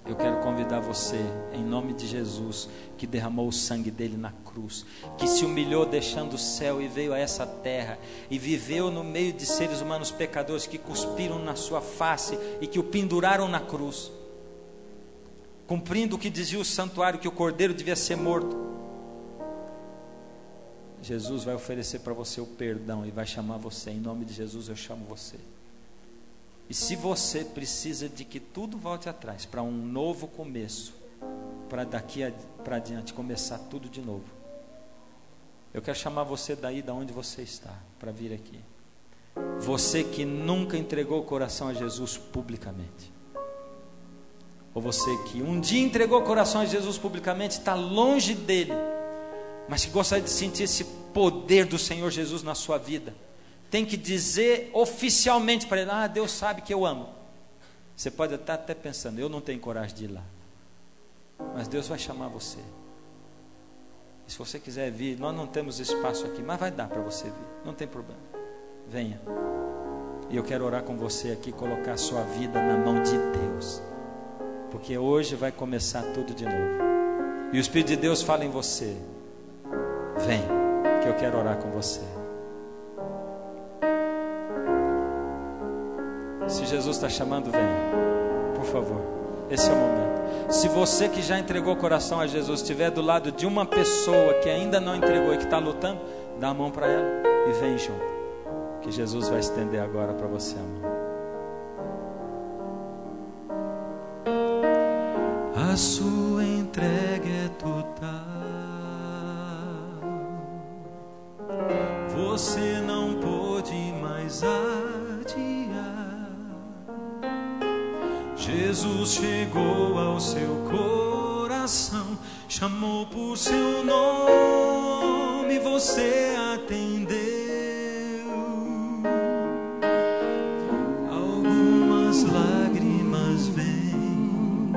eu quero convidar você, em nome de Jesus, que derramou o sangue dele na cruz, que se humilhou deixando o céu e veio a essa terra, e viveu no meio de seres humanos pecadores que cuspiram na sua face e que o penduraram na cruz, cumprindo o que dizia o santuário, que o cordeiro devia ser morto. Jesus vai oferecer para você o perdão e vai chamar você. Em nome de Jesus eu chamo você. E se você precisa de que tudo volte atrás, para um novo começo, para daqui para adiante começar tudo de novo, eu quero chamar você daí da onde você está, para vir aqui. Você que nunca entregou o coração a Jesus publicamente, ou você que um dia entregou o coração a Jesus publicamente, está longe dele, mas que gostaria de sentir esse poder do Senhor Jesus na sua vida, tem que dizer oficialmente para ele: ah, Deus sabe que eu amo. Você pode estar até pensando: eu não tenho coragem de ir lá, mas Deus vai chamar você. E se você quiser vir, nós não temos espaço aqui, mas vai dar para você vir, não tem problema, venha. E eu quero orar com você aqui, colocar a sua vida na mão de Deus, porque hoje vai começar tudo de novo. E o Espírito de Deus fala em você: vem, que eu quero orar com você. Se Jesus está chamando, venha, por favor, esse é o momento. Se você que já entregou o coração a Jesus estiver do lado de uma pessoa que ainda não entregou e que está lutando, dá a mão para ela e vem junto, que Jesus vai estender agora para você a mão. A sua entrega é total, você não pode mais adiar. Jesus chegou ao seu coração, chamou por seu nome, você atendeu. Algumas lágrimas vêm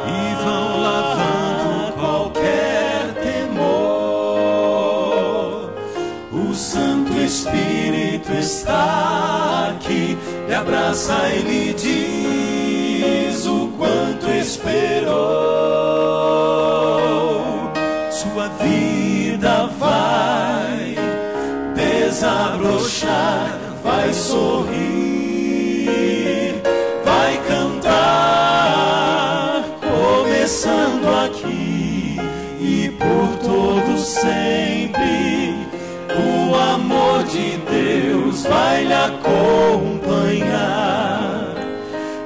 e vão lavando qualquer temor. O Santo Espírito está aqui, lhe abraça e lhe diz o quanto esperou. Sua vida vai desabrochar, vai sorrir, vai cantar, começando aqui e por todo sempre. O amor de Deus vai lhe acompanhar.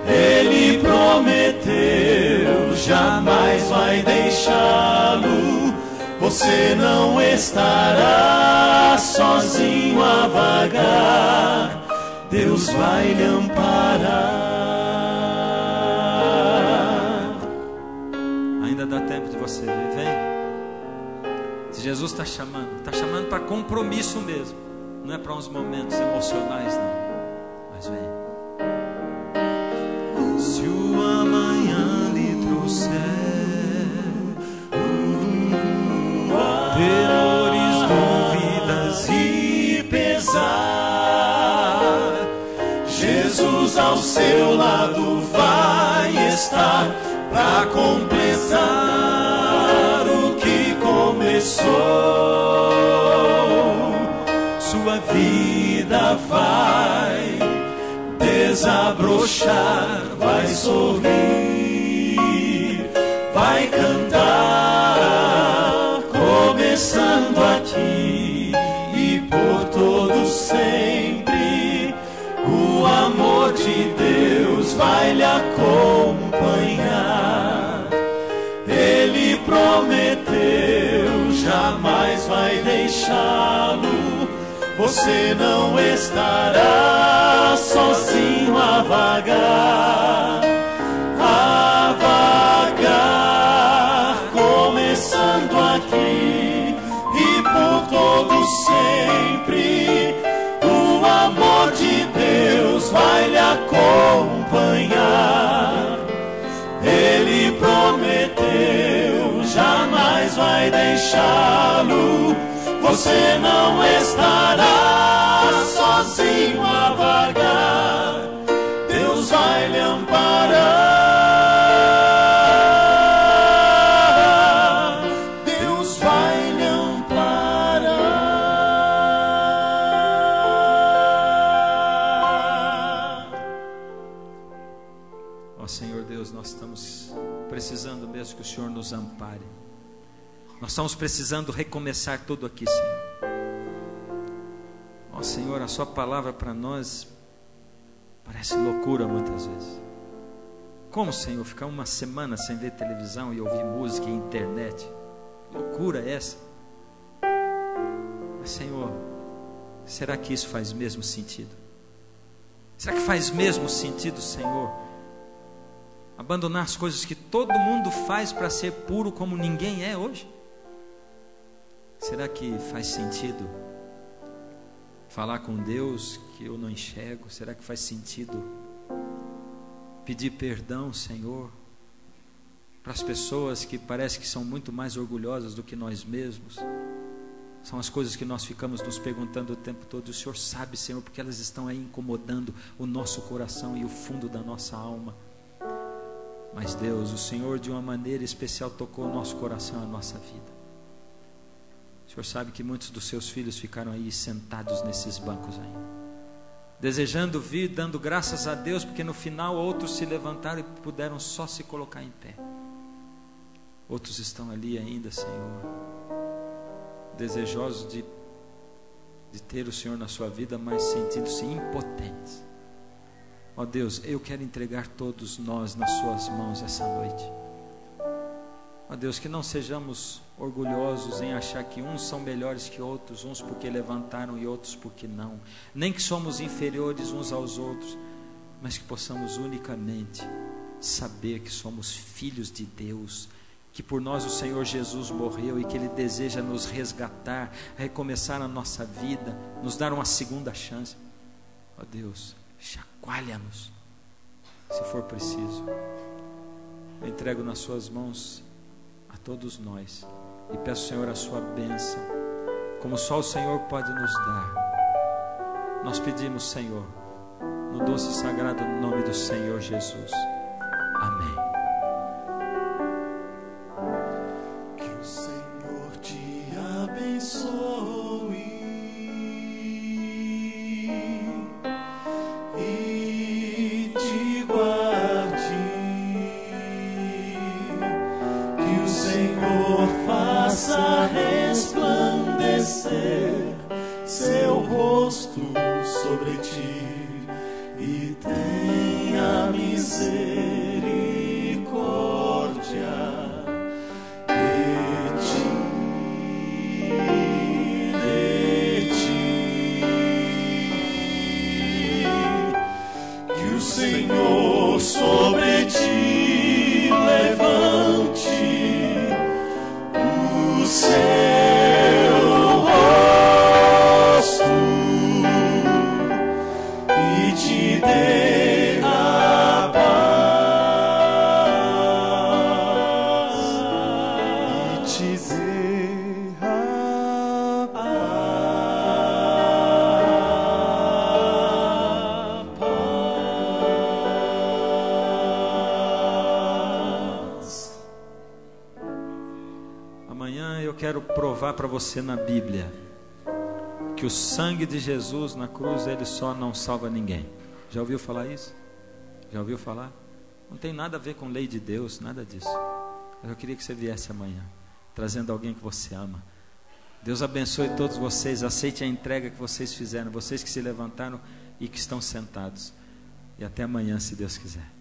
Ele prometeu, jamais vai deixá-lo. Você não estará sozinho a vagar. Deus vai lhe amparar. Ainda dá tempo de você ver, vem. Se Jesus está chamando para compromisso mesmo. Não é para uns momentos emocionais, não. Mas vem. Se o amanhã lhe trouxer temores, dúvidas e pesar, Jesus ao seu lado vai estar para completar o que começou. Sua vida vai desabrochar, vai sorrir, vai cantar, começando aqui e por todo sempre. O amor de Deus vai lhe acompanhar. Ele prometeu, jamais vai deixá-lo. Você não estará sozinho a vagar, começando aqui e por todo sempre. O amor de Deus vai lhe acompanhar. Ele prometeu, jamais vai deixá-lo. Você não estará sozinho a vagar. Deus vai lhe amparar. Deus vai lhe amparar. Ó Senhor Deus, nós estamos precisando mesmo que o Senhor nos ampare. Nós estamos precisando recomeçar tudo aqui, Senhor. Ó Senhor, a sua palavra para nós parece loucura muitas vezes. Como, Senhor, ficar uma semana sem ver televisão e ouvir música e internet? Que loucura é essa? Mas, Senhor, será que isso faz mesmo sentido? Será que faz mesmo sentido, Senhor, abandonar as coisas que todo mundo faz para ser puro como ninguém é hoje? Será que faz sentido falar com Deus que eu não enxergo? Será que faz sentido pedir perdão, Senhor, para as pessoas que parece que são muito mais orgulhosas do que nós mesmos? São as coisas que nós ficamos nos perguntando o tempo todo. O Senhor sabe, Senhor, porque elas estão aí incomodando o nosso coração e o fundo da nossa alma. Mas Deus, o Senhor de uma maneira especial tocou o nosso coração e a nossa vida. O Senhor sabe que muitos dos seus filhos ficaram aí sentados nesses bancos ainda, desejando vir, dando graças a Deus, porque no final outros se levantaram e puderam só se colocar em pé. Outros estão ali ainda, Senhor, desejosos de ter o Senhor na sua vida, mas sentindo-se impotentes. Ó Deus, eu quero entregar todos nós nas suas mãos essa noite. Ó Deus, que não sejamos orgulhosos em achar que uns são melhores que outros, uns porque levantaram e outros porque não, nem que somos inferiores uns aos outros, mas que possamos unicamente saber que somos filhos de Deus, que por nós o Senhor Jesus morreu e que Ele deseja nos resgatar, recomeçar a nossa vida, nos dar uma segunda chance. Ó Deus, chacoalha-nos, se for preciso. Eu entrego nas suas mãos a todos nós e peço, Senhor, a sua bênção, como só o Senhor pode nos dar. Nós pedimos, Senhor, no doce e sagrado nome do Senhor Jesus. Amém. Que o Senhor te abençoe e te guarde. Que o Senhor faça resplandecer seu rosto sobre ti e tenha misericórdia de ti. Que o Senhor sobre ti levante o seu rosto e te dê a paz, e te dê a paz. Amanhã eu quero provar para você na Bíblia que o sangue de Jesus na cruz, ele só não salva ninguém. Já ouviu falar isso? Já ouviu falar? Não tem nada a ver com lei de Deus, nada disso. Mas eu queria que você viesse amanhã, trazendo alguém que você ama. Deus abençoe todos vocês, aceite a entrega que vocês fizeram, vocês que se levantaram e que estão sentados. E até amanhã, se Deus quiser.